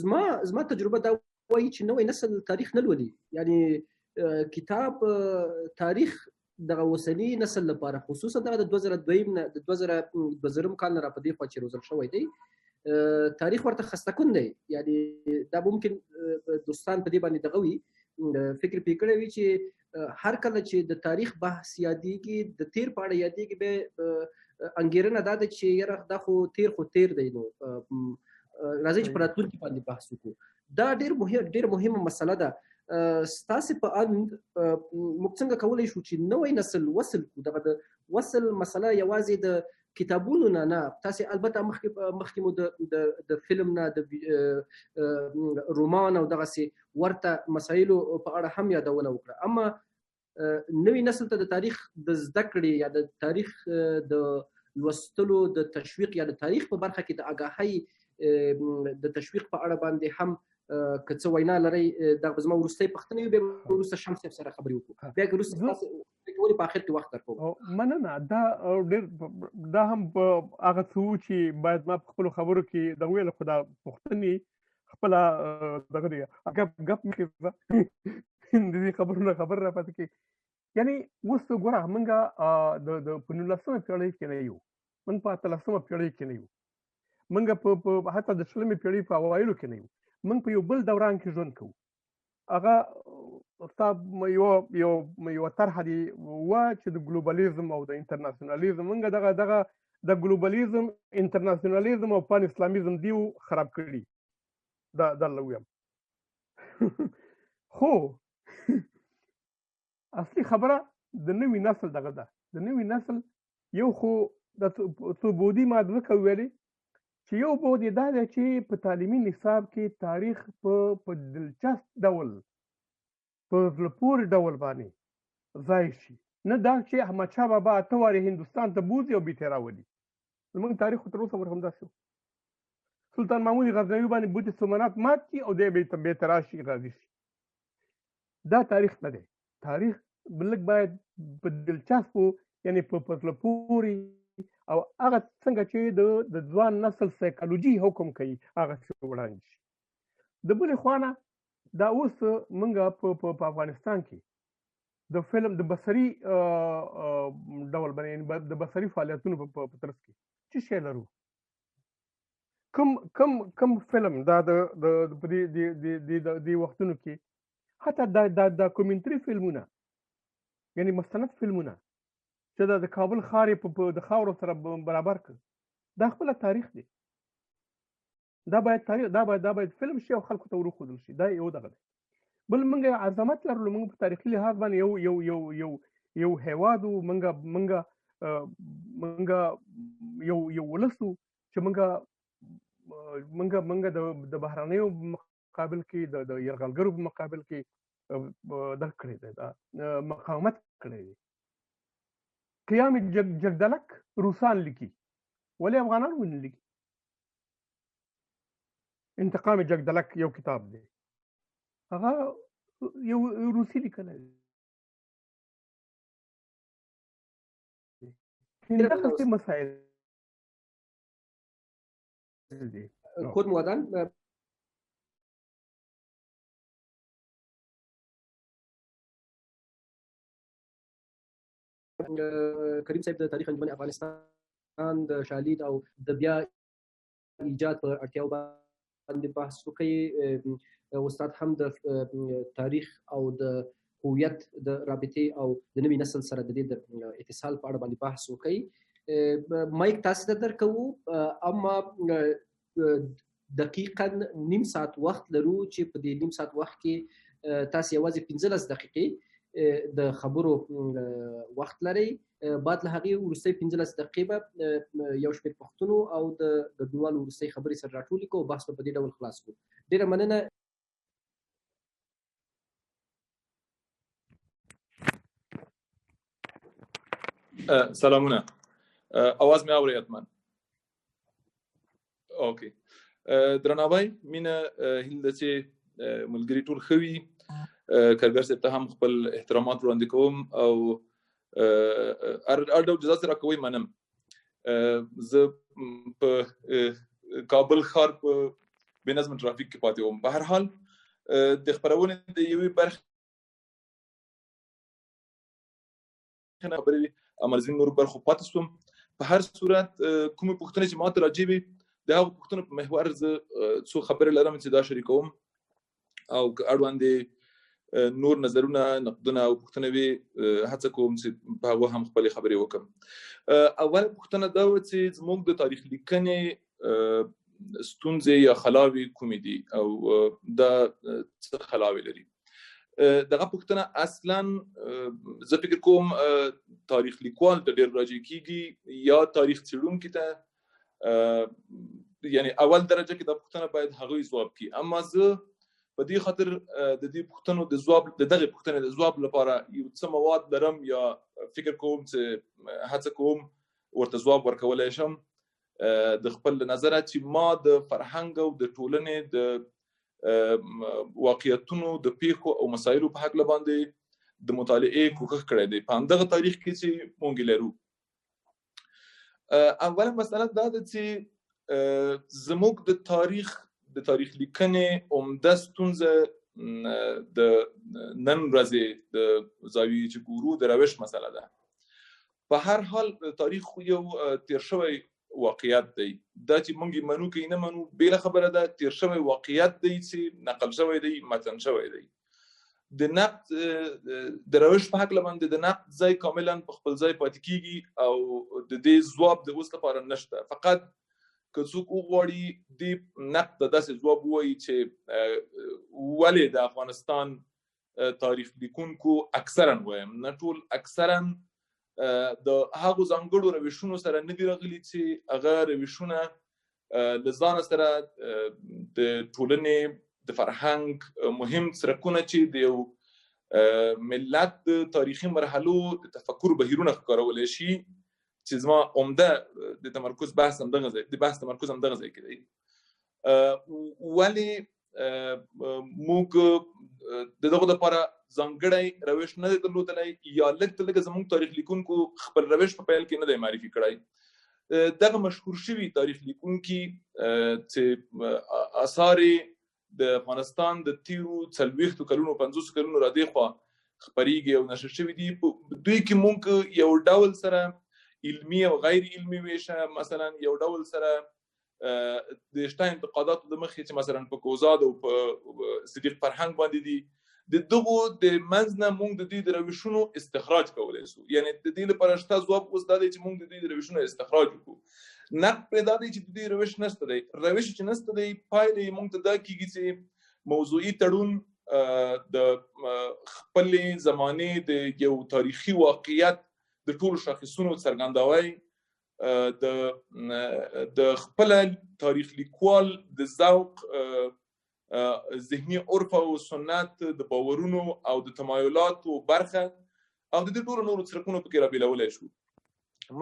[SPEAKER 1] زما تجربه دا وایي چې نوی نسل تاریخ نه لولي. یعنی کتاب تاریخ دغه اوسنی نسل لپاره خصوصا دغه د 2002 نه د 2000 کال نه را پدې خوا چې روزل شوی دی تاریخ ورته خسته کن دی. یعنی دا ممکن دوستان په دې باندې دغه وي فکر پې کړی وي چې هر کله چې د تاریخ بحث یادېږي د تیر په اړه یادېږي به انګیرنه دا ده چې یاره دا خو تیر دی نو راځئ چې په راتلونکي باندې بحث وکړو. دا ډېر مهمه مسله ده. ستاسې په اند موږ څنګه کولی شو چې نوی نسل وصل کړو؟ دغه د وصل مسله یوازې د کتابونو نه تاسې البته مخکې مو د فلم نه د رومان او دغسې ورته مسایلو په اړه هم یادونه وکړه. اما نوی نسل ته د تاریخ د زده کړې یا د تاریخ د لوستلو د تشویق یا د تاریخ په برخه کې د آګاهۍ د تشویق په اړه باندې هم که څه وینا لرئ دا به زما وروستۍ پوښتنه وي. بیا وروسته شمس صاحب سره خبرې وکړو. بیا که وروسته تاسو ولې په آخر کې وخت درکوم.
[SPEAKER 3] مننه. دا ډېر دا هم هغه څه چې باید ما په خپلو خبرو کې د ویلو خو دا پوښتنې خپله دغه دی ګپ مې د دې خبرونه خبر را پاتې کېږي. یعنی اوس ګوره موږ په 19مه پېړۍ کې نه یو، موږ په 18مه پېړۍ کې نه یو، موږ په حتی د 20مې پېړۍ په اوایلو کې نه یو. موږ په یو بل دوران کې ژوند کوو. هغه استاد یو طرحه دی چې د ګلوبالیزم او د انټرناسیونالیزم موږ دغه د ګلوبالیزم انټرناسیونالیزم او پان اسلامیزم دیو خراب کړي دا لویم. خو اصلي خبره د نوي نسل دغه ده. د نوي نسل یو خو د ثبودي ماده کوي چې یو بود دا دی چې په تعلیمي نصاب کې تاریخ په دلچسپ ډول په زړه پورې ډول باندې ځای شي. نه دا چې احمدشاه بابا اته وارې هندوستان ته بوځي او بیرته راولي. زموږ تاریخ خو تر اوسه ورته همداسې و. سلطان محمود غزنوي باندې بوتي سمنات مات کړي او دی بیرته راشي غازي شي. دا تاریخ نه دی. تاریخ لږ باید په دلچسپو یعنی په زړه پورې او هغه څنګه چې د ځوان نسل سایکالوجي حکم کوي هغه څه وړاندې شي. د بلې خوا نه دا اوس موږ په افغانستان کې د فلم د بصري ډول باندې د بصري فعالیتونو په ترڅ کې څه شی لرو؟ کوم فلم دا د دې وختونو کې حتی د ډاکومنټري فلمونه یعنی مستند فلمونه چې د کابل ښار یې د خاورو سره برابر کړ، دا خپله تاریخ دی. دا باید فلم شي او خلکو ته وروښودل شي. دا یو دغه دی. بل موږ عظمت لرلو. موږ په تاریخي لحاظ باندې یو هیواد وو. موږ یو ولس وو چې موږ د بهرنیو مقابل کې د یرغلګرو په مقابل کې دغه کړی دی، مقاومت کړی دی. قیام جگدلک روسان لیکي ولی افغانان ونه لیکي. انتقام جگدلک یو کتاب دی، هغه یو روسي لیکنه دی. دغسې مسایل دي.
[SPEAKER 1] خود مودان کریم صاحب د تاریخ انجمن افغانستان د شالید او د بیا ایجاد په اړتیاو باندې بحث وکړي. استاد هم د تاریخ او د هویت د رابطې او د نوي نسل سره د دې د اتصال په اړه باندې بحث وکړي. مایک تاسو ته درکوو، اما دقیقاً نیم ساعت وخت لرو چې په دې نیم ساعت وخت کې تاسو یوازې 15 دقیقې د خبرو وخت لري. بعد له هغې وروستۍ 15 دقیقې به یو شمېر پوښتنو او د ګډونوالو وروستۍ خبرې سره راټولې کړو او بحث به په دې ډول خلاص کړو. ډېره مننه.
[SPEAKER 2] سلامونه. اواز مې اوري حتما؟ اوکې. درناوی مینه هیله چې ملګري ټول ښه وي. کارګر صاحب ته هم خپل احترامات وړاندې کوم او هر ډول جزا سره کوي منم. زه په کابل ښار په بې نظم ټرافیک کې پاتې وم. په هر حال د خپرونې د یوې برخې خبرې امرزین نور برخو پاتې شوم. په هر صورت کومې پوښتنې چې ما ته راجع وي د هغو پوښتنو په محور زه څو خبرې لرم چې دا شریکوم او که اړوند نور نظرونه نقدونه او پوښتنې وي هڅه کوم چې په هغو هم خپلې خبرې وکړم. اول پوښتنه دا وه چې زموږ د تاریخ لیکنې ستونزې یا خلاوې کومې دي او دا څه خلاوې لري. دغه پوښتنه اصلا زه فکر کوم تاریخ لیکوال ته ډېر راجع کیږي یا تاریخ څېړونکي ته، یعنی اول درجه کې دا پوښتنه باید هغوی ځواب کړي. اما زه په دې خاطر د دې پوښتنو د دغې پوښتنې د ځواب لپاره یو څه مواد لرم یا فکر کوم چې هڅه کوم ورته ځواب ورکولی شم د خپل نظره چې ما د فرهنګ او د ټولنې د واقعیتونو د پیښو او مسایلو په هکله باندې د مطالعې کوښښ کړی دی په همدغه تاریخ کې چې موږ لرو. اوله مسله دا ده چې زموږ د تاریخ لیکنې عمده ستونزه د نن ورځې د زاویې چې ګورو د روش مسله ده. په هر حال تاریخ یو تیر شوی واقعیت دی. دا چې موږ یې منو که یې نه منو بېله خبره ده، تیر شوی واقعیت دی چې نقل شوی دی، متن شوی دی. د نقد د روش په هکله باندې د نقد ځای کاملا په خپل ځای پاتې کېږي او د دې ځواب د اوس لپاره نشته. فقط که څوک وغواړي دې نقد ته داسې ځواب ووایي چې ولې د افغانستان تاریخ لیکونکو اکثرا وایم نه ټول اکثرا د هغو ځانګړو روشونو سره نه دي راغلي چې هغه روشونه له ځانه سره د ټولنې د فرهنګ مهم څرکونه چې د یو ملت د تاریخي مرحلو د تفکر بهیرونه ښکارولی شي چې زما عمده د تمرکز بحث همدغه ځای کې دی. ولې موږ د دغو دپاره ځانګړی روش نه دی درلودلی یا لږ تر لږه زموږ تاریخ لیکونکو خپل روش په پیل کې نه دی معرفي کړی. دغه مشهور شوي تاریخ لیکونکي چې اثار د افغانستان د تیرو 40 کلونو 50 کلونو را دېخوا خپریږي او نشر شوي دي، دوی کې موږ یو ډول سره علمي او غیر علمي ویشه، مثلا یو ډول سره د شته انتقاداتو د مخې چې مثلا په کوزاد او په صدیق فرهنګ باندې دي، د دغو د منځ نه موږ د دوی د روشونو استخراج کولی شو. یعنې د دې لپاره شته ځواب اوس دا دی چې موږ د دوی د روشونو استخراج وکړو. نقد پرې دا دی چې د دوی روش نشته دی. روش چې نشته دی پایله یې موږ ته دا کېږي چې موضوعي تړون د خپلې زمانې د یو تاریخي واقعیت د ټولو شاخصونو څرګندوی، د خپل تاریخ لیکوال د ذوق، ذهني عرف او سنت، د باورونو او د تمایلاتو برخه او د دې ټولو نورو څرکونو پکې رابېلولی شو.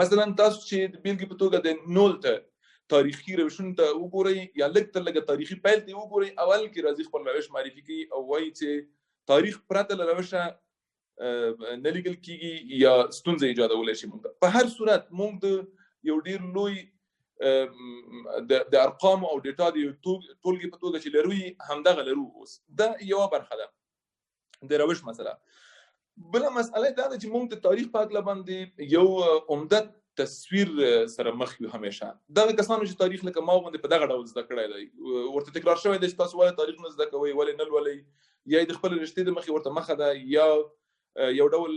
[SPEAKER 2] مثلا تاسو چې د بېلګې په توګه د نول ته تاریخي روشونو ته وګورئ یا لږ تر لږه تاریخي پیل ته وګورئ، اول کې راځي خپل روش معرفي کوي او وایي چې تاریخ پرته له روشه نه لیکل کېږي یا ستونزه ایجادولی شي. موږ په هر صورت موږ د یو ډېر لوی د ارقامو او ډیټا د یو ټولګې په توګه چې لرو همدغه لرو. اوس دا یوه برخه ده د روش مسله. بله مسئله دا ده چې موږ د تاریخ په هکله باندې یو عمده تصویر سره مخ یو. همیشه دغه کسانو چې تاریخ لکه ما غوندې په دغه ډول زده کړی دی ورته تکرار شوی دی چې تاسو ولې تاریخ نه زده کوئ، ولې نه لولئ، یا د خپل رشتې د مخې ورته مخه ده یا یو ډول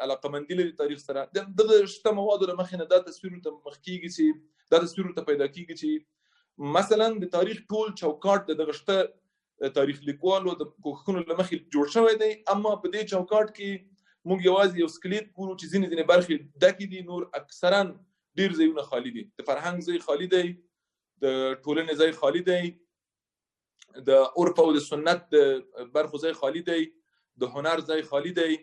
[SPEAKER 2] علاقمندي لري تاریخ سره. دغه شته موادو له مخې نه دا تصویر ورته مخ کېږي چې دا تصویر ورته پیدا کېږي چې مثلا د تاریخ ټول چوکاټ د دغه شته تاریخ لیکوالو د کوښښونو له مخې جوړ شوی دی، اما په دې چوکاټ کې موږ یوازې یو سکلیت ګورو چې ځینې برخې ډکې دي، نور اکثرا ډېر ځایونه خالي دي. د فرهنګ ځای خالي دی، د ټولنې ځای خالي دی، د عرف او د سنت د برخو ځای خالي دی، د هنر ځای خالي دی،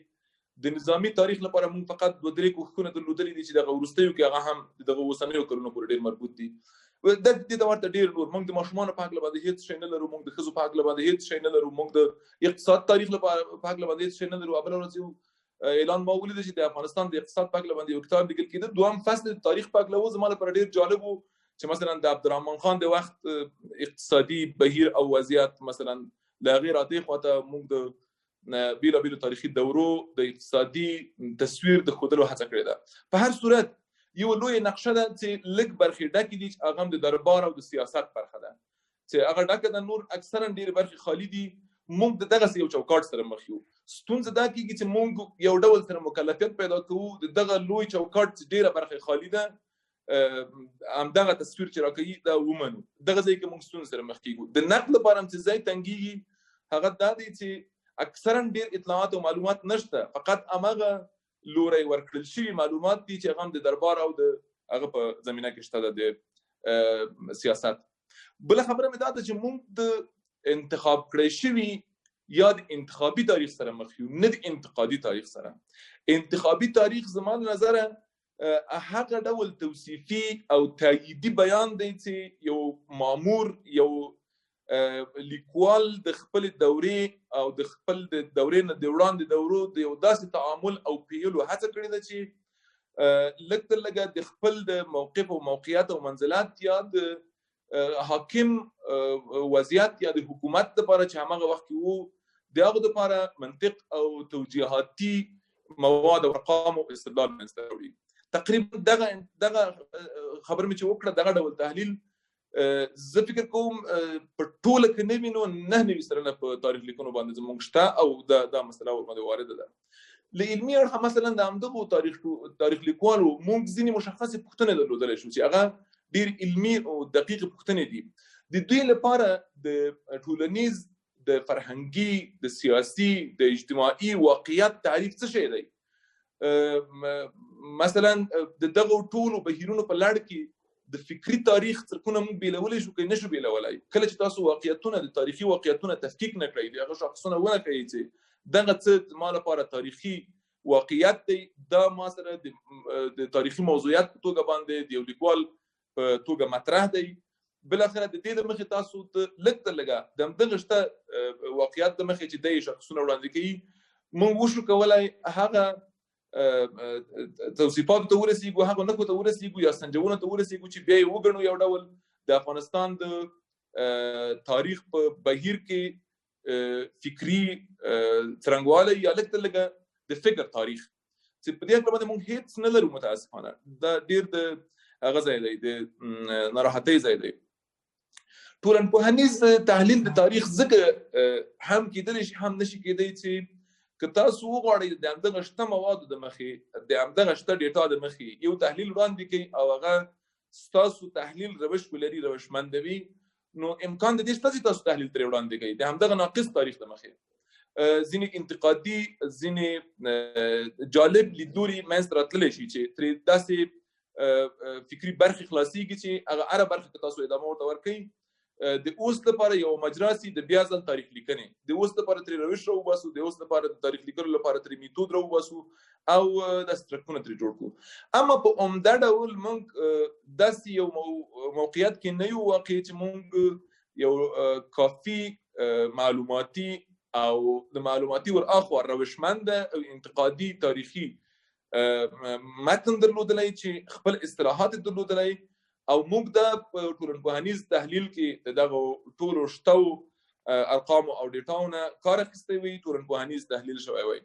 [SPEAKER 4] د نظامی تاریخ لپاره موږ فقط 2-3 کوښښونه درلودلي دي چې دغه وروستیو کې هغه هم دغه اوسنیو کلونو پورې ډېر مربوط دي. د دې ته ورته ډېر نور موږ د ماشومانو په هکله باندې هېڅ شی نه لرو، موږ د ښځو په هکله باندې هېڅ شی نه لرو، موږ د اقتصاد تاریخ لپاره په هکله باندې هېڅ شی نه لرو. بله ورځ یو اعلان ما ولید چې د افغانستان د اقتصاد په هکله باندې یو کتاب لیکل کېده. دویم فصل د تاریخ په هکله و. زما لپاره ډېر جالب و چې مثلا د عبدالرحمن خان د وخت اقتصادي بهیر او وضعیت مثلا له هغې راتې خواته موږ د بیلابیلو تاریخي دورو د اقتصادي تصویر د ښودلو هڅه کړې ده. په هر صورت یو لوی نقشه ده چې لږ برخې ډکې دي چې هغه هم د دربار او د سیاست برخه ده چې هغه ډکه ده. نور اکثرا ډېرې برخې خالي دي. موږ د دغسې یو چوکاټ سره مخ یو. ستونزه دا کېږي چې موږ یو ډول سره مکلفیت پیدا کوو د دغه لوی چوکاټ چې ډېره برخې خالي ده همدغه تصویر چې راکوي دا ومنو. دغه ځای کې موږ ستونزې سره مخ کېږو. د نقد لپاره هم چې ځای تنګېږي هغه دا دی چې اکثرا ډېر اطلاعات او معلومات نشته، فقط هماغه لوری ورکړل شوي معلومات دي چې هغه هم د دربار او د هغه په زمینه کې شته د سیاست. بله خبره مې دا ده چې موږ د انتخاب کړی شوي یا د انتخابي تاریخ سره مخ یو، نه د انتقادي تاریخ سره. انتخابي تاریخ زما له نظره هغه ډول توصیفي او تاییدي بیان دی چې یو مامور یو لیکوال د خپل دورې او د خپل د دورې نه د وړاندې دورو د یو داسې تعامل او پیلو هڅه کړې ده چې لږ تر لږه د خپل د موقف او موقعیت او منزلت یا د حاکم وضعیت یا د حکومت لپاره چې هماغه وخت کې وو د هغو لپاره منطق او توجیهاتي مواد او ارقام او استدلال منځته راوړي. تقریبا دغه خبر مې چې وکړه دغه ډول تحلیل زه فکر کوم په ټوله کې نه وي نو 9 سلنه په تاریخ لیکونو باندې زموږ شته او دا مسله ورباندې وارده ده. له علمي اړخه مثلا د همدغو تاریخ لیکوالو موږ ځینې مشخصې پوښتنې درلودلی شو چې هغه ډېر علمي او دقیقې پوښتنې دي. د دوی لپاره د ټولنیز د فرهنګي د سیاسي د اجتماعي واقعیت تعریف څه شی دی؟ مثلا د دغو ټولو بهیرونو په لړ کې د فکری تاریخ څرکونه موږ بیلولی شو که نشو بیلولی. کله چې تاسو واقعیتونه د تاریخي واقعیتونه تفکیک نه کړئ، د هغه شاخصونه ونه کړئ چې دغه څه زما لپاره تاریخي واقعیت دی، دا ما سره د تاریخي موضوعیت په توګه باندې د یو لیکوال په توګه مطرح دی. بالاخره د دې د مخې تاسو لږ تر لږه د همدغه شته واقعیت د مخې چې دی شاخصونه وړاندې کوي موږ وشو کولی هغه توصیفاتو ته ورسیږو، هغه نښو ته ورسیږو یا سنجونو ته ورسیږو چې بیا یې وګڼو یو ډول د افغانستان د تاریخ په بهیر کې فکري څرنګوالی یا لږ تر لږه د فکر تاریخ چې په دې هکله باندې موږ هېڅ نه لرو. متاسفانه دا ډېر د هغه ځای دی، د ناراحتۍ ځای دی. ټولنپوهنیز تحلیل د تاریخ ځکه هم کېدلی شي هم نشي کېدی چې که تاسو وغواړئ د همدغه شته موادو د مخې د همدغه شته ډیټا د مخې یو تحلیل وړاندې کړئ او هغه ستاسو تحلیل روش ولري روشمندوي، نو امکان د دې شته چې تاسو تحلیل ترې وړاندې کړئ د همدغه ناقص تاریخ د مخې. ځینې انتقادي ځینې جالب لیدلوري منځته راتللی شي چې ترې داسې فکري برخې خلاصېږي چې هغه هره برخه که تاسو ادامه ورته ورکوئ د اوس لپاره یو مجرا سي د بیا ځل تاریخ لیکنې، د اوس لپاره ترې روش راوباسو، د اوس لپاره د تاریخ لیکلو لپاره ترې میتود راوباسو او داسې ټرکونه ترې جوړ کړو. اما په عمده ډول موږ داسې یو موقعیت کې نه یو واقع چې موږ یو کافي معلوماتي او د معلوماتي ورآخوا روشمنده او انتقادي تاریخي متن درلودلی چې خپل اصطلاحات درلودلی او موږ د ټولنپوهنیز تحلیل کې دغه ټولو شتو ارقامو او ډیټاونه کار اخیستی وي، ټولنپوهنیز تحلیل شوی وي.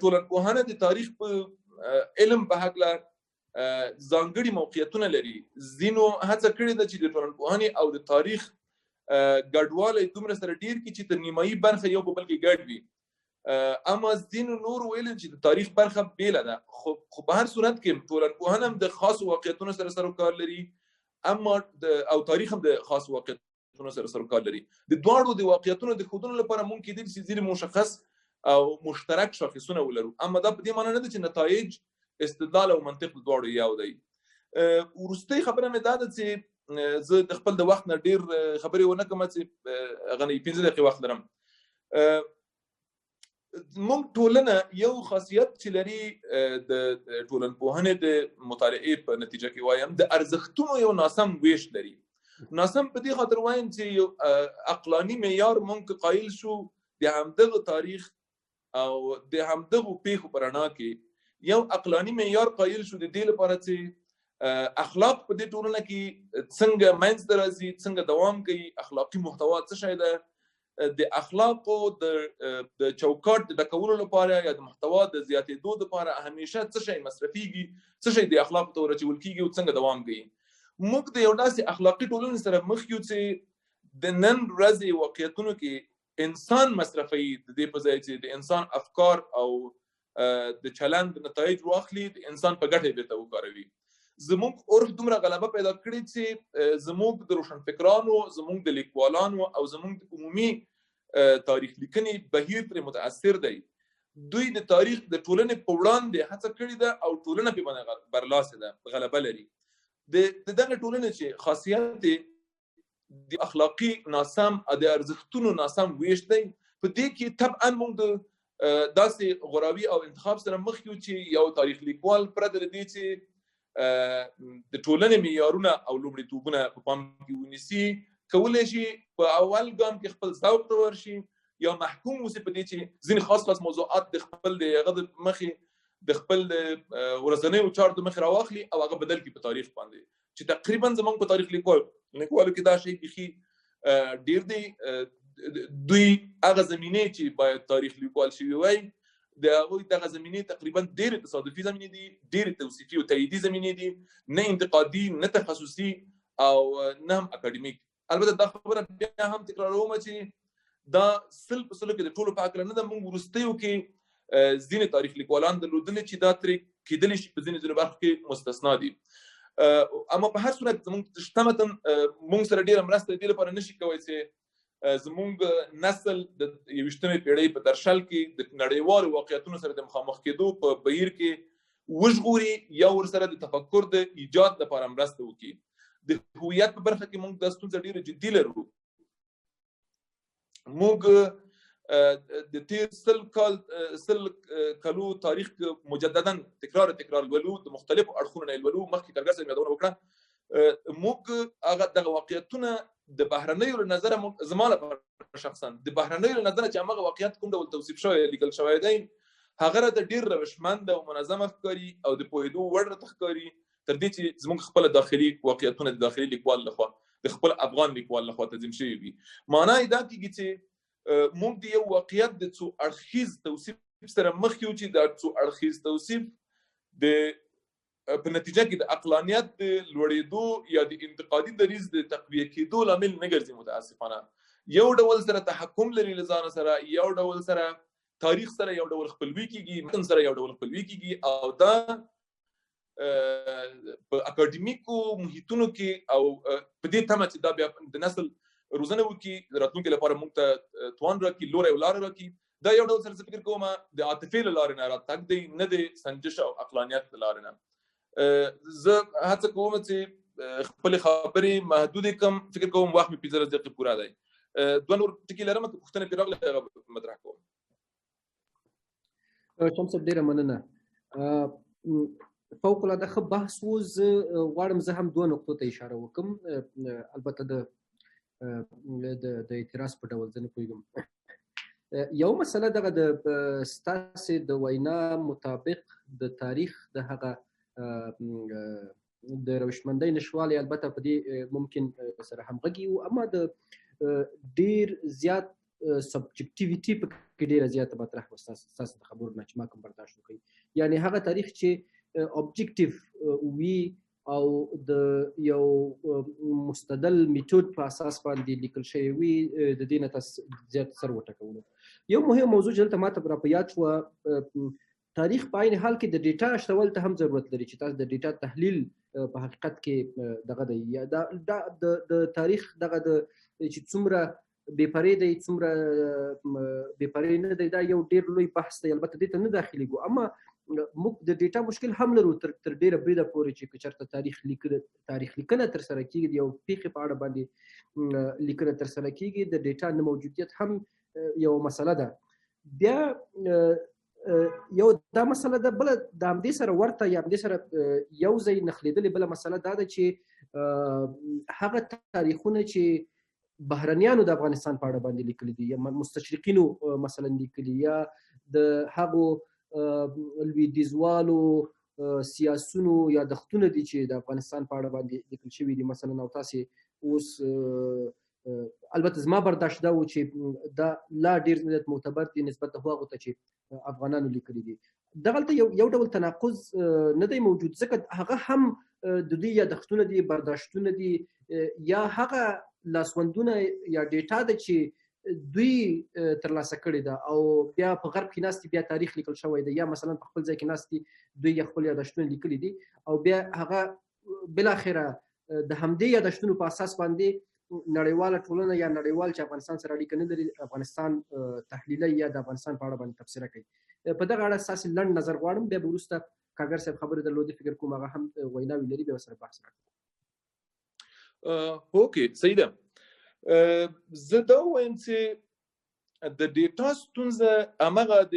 [SPEAKER 4] ټولنپوهنه د تاریخ په علم په هکله ځانګړي موقعیتونه لري. ځینو هڅه کړې ده چې د ټولنپوهنې او د تاریخ ګډوالی دومره سره ډېر کړي چې تر نیمایي برخه یو په بل کې ګډ وي. اما ځینو نور ویل چې د تاریخ برخه بیله ده، خو په هر صورت کې ټولنپوهنه هم د خاصو واقعیتونو سره سروکار لري اما او تاریخ هم د خاصو واقعیتونو سره سروکار لري. د دواړو د واقعیتونو د ښودلو لپاره ممکن کېدای شي ځینې مشخص او مشترک شاخصونه ولرو، اما دا په دې معنی نه ده چې نتایج استدلال او منطق د دواړو یو دی. وروستۍ خبره مې دا ده چې زه د خپل د وخت نه ډېر خبرې ونه کړم چې هغه 15 دقیقې وخت لرم. موږ ټولنه یو خاصیت چې لري د ټولنپوهنې د مطالعې په نتیجه کې وایم د ارزښتونو یو ناسم ویش لري. ناسم په دې خاطر وایم چې یو عقلاني معیار موږ قایل شو د همدغه تاریخ او د همدغه پیښو په رڼا کې یو عقلاني معیار قایل شو د دې لپاره چې اخلاق په دې ټولنه کې څنګه منځته راځي، څنګه دوام کوي، اخلاقي محتوا څه شی ده، د اخلاقو د چوکاټ د ډکولو لپاره یا د محتوا د زیاتېدو لپاره همیشه څه شی مصرفيږي، څه شی د اخلاقو ته ورچول کیږي او څنګه دوام کوي. موږ د یو داسې اخلاقي ټولنې سره مخ یو چې د نن ورځې واقعیتونو کې انسان مصرفي د دې په ځای چې د انسان افکار او د چلند نتایج واخلي د انسان په ګټه بیرته وکاروي. زموږ عرف دومره غلبه پیدا کړې چې زموږ د روشنفکرانو، زموږ د لیکوالانو او زموږ د عمومي تاریخ لیکنې بهیر پرې متاثر دی. دوی د تاریخ د ټولنې په وړاندې هڅه کړې ده او ټولنه پرې باندې برلاسې ده، غلبه لري. د دغه ټولنې چې خاصیت د اخلاقي ناسم د ارزښتونو ناسم ویش دی، په دې کې طبعا موږ د داسې غوراوي او انتخاب سره مخ یو چې یو تاریخ لیکوال پرته له دې چې د ټولنې معیارونه او لومړیتوبونه په پام کې ونیسي کولی شي په اول ګام کې خپل ذوق ته ورشي یا محکوم اوسي په دې چې ځینې خاص موضوعات د خپل د هغه د مخې د خپل ورځنیو چارو د مخې راواخلي او هغه بدل کړي په تاریخ باندې، چې تقریبا زموږ په تاریخ لیکوالو کې دا شی بیخي ډیر دی. دوی هغه زمینې چې باید تاریخ لیکوال شوی وای د هغوی دغه زمینې تقریبا ډېرې تصادفي زمینې دي، ډېرې توصیفي او تاییدي زمینې دي، نه انتقادي، نه تخصصي او نه هم اکاډمیک. البته دا خبره بیا هم تکراروم چې دا سل په سلو کې د ټولو په هکله نه ده. موږ وروستیو کې ځینې تاریخ لیکوالان درلودلي چې دا ترې کیدلی شي په ځینې برخو کې مستثنا دي. اما په هر صورت زموږ شتمتاً موږ سره ډېره مرسته د دې لپاره نشي کولی چې زموږ نسل د 21مې پیړۍ په درشل کې د نړیوالو واقعیتونو سره د مخامخ کېدو په بهیر کې وژغوري یا ورسره د تفکر د ایجاد لپاره مرسته وکړي. د هویت په برخه کې موږ دا ستونزه ډېره جدي لرو. موږ د تیر سل کلو تاریخ مجددا تکرار لولو، د مختلفو اړخونو نه لولو. مخکې کارګر صاحب یادونه وکړه، موږ هغه دغه واقعیتونه د بهرنیو له نظره زما لپاره شخصا د بهرنیو له نظره چې هغه واقعیت کوم ډول توصیف شوی لیکل شوی دی هغه راته ډېر روشمند او منظمه ښکاري او د پوهېدو وړ راته ښکاري تر دې چې زموږ خپله داخلي واقعیتونه د داخلي لیکوال لخوا د خپل افغان لیکوال لخوا تنظیم شوي وي. معنا یې دا کېږي چې موږ د یو واقعیت د څو اړخیز توصیف سره مخ یو چې دا څو اړخیز توصیف د په نتیجه کې د عقلانیت د لوړېدو یا د انتقادي دریځ د تقویه کېدو لامل نه ګرځي. متاسفانه یو ډول سره تحکم لري له ځانه سره، یو ډول سره تاریخ سره یو ډول خپلوي کېږي، متن سره یو ډول خپلوي کېږي او دا په اکاډمیکو محیطونو کې او په دې تمه چې دا بیا د نسل روزنه وکړي، راتلونکي لپاره موږ ته توان راکړي، لوری او لاره راکړي. دا یو ډول سره زه فکر کوم د عاطفې له لارې نه راتګ دی، نه د سنجش او عقلانیت له لارې نه. زه هڅه کوم چې خپل خبرې محدود کم، فکر کوم وخت مې 15 دقیقې پوره دی. دوه نور ټکي لرم که پوښتنه پرې راغله هغه مطرح کوم.
[SPEAKER 1] شمس ډېره مننه، فوق العاده ښه بحث و. زه غواړم زه هم دوه نقطو ته اشاره وکړم، البته د اعتراض په ډول زه نه پوهېږم. یو مسله دغه د ستاسې د وینا مطابق د تاریخ د هغه د روشمندۍ نشوالی البته په دې ممکن سره همغږي وو، اما د ډېر زیات سبجکټیویټي پکې ډېره زیاته مطرح وه ستاسو د خبرو نه چې ما کوم برداشت وکړي. یعنې هغه تاریخ چې اوبجکټیو وي او د یو مستدل میتود په اساس باندې لیکل شوی وي، د دې نه تاسو زیات سر وټکولو. یو مهم موضوع چې دلته ماته را په یاد شوه، تاریخ په عین حال کې د ډیټا شتول ته هم ضرورت لري چې تاسو د ډیټا تحلیل په حقیقت کې دغه دی یا د تاریخ دغه د چې څومره بې پرې دی څومره بې پرې نه دی، دا یو ډېر لوی بحث دی. البته دې ته نه داخلېږو، اما موږ د ډیټا مشکل هم لرو تر ډېره بریده پورې چې که چېرته تاریخ لیکنه ترسره کېږي، د یو پیښې په اړه باندې لیکنه ترسره کېږي، د ډیټا نه موجودیت هم یو مسله ده. بیا یو دا مسله ده، بله د همدې سره ورته یا همدې سره یو ځای نښلېدلې بله مسله دا ده چې هغه تاریخونه چې بهرنیانو د افغانستان په اړه باندې لیکلي دي یا مستشرقینو مثلا لیکلي یا د هغو لویدیځوالو سیاسونو یادښتونه دي چې د افغانستان په اړه باندې لیکل شوي دي مثلا، او تاسې اوس البته زما برداشت دا و چې دا لا ډېر معتبر دي نسبت د هغو ته چې افغانانو لیکلي دي. دغلته یو ډول تناقض نه دی موجود، ځکه هغه هم د دوی یادښتونه دي، برداشتونه دي، یا هغه لاسوندونه یا ډیټا ده چې دوی ترلاسه کړې ده او بیا په غرب کې ناستي بیا تاریخ لیکل شوی دی، یا مثلا په خپل ځای کې ناستي دوی خپل یادښتونه لیکلي دي او بیا هغه بالاخره د همدې یادښتونو په اساس باندې نړیواله ټولنه یا نړیوال چې افغانستان سره اړیکه نه لري افغانستان تحلیلي یا د افغانستان په اړه باندې تبصره کوي. په دغه اړه ستاسې لنډ نظر غواړم، بیا به وروسته کارګر صاحب خبرې درلودې فکر کوم هغه هم ویناوې لري، بیا سره بحث راکړو.
[SPEAKER 4] اوکې صحیح ده. زه دا وایم چې د ډیټا ستونزه هماغه د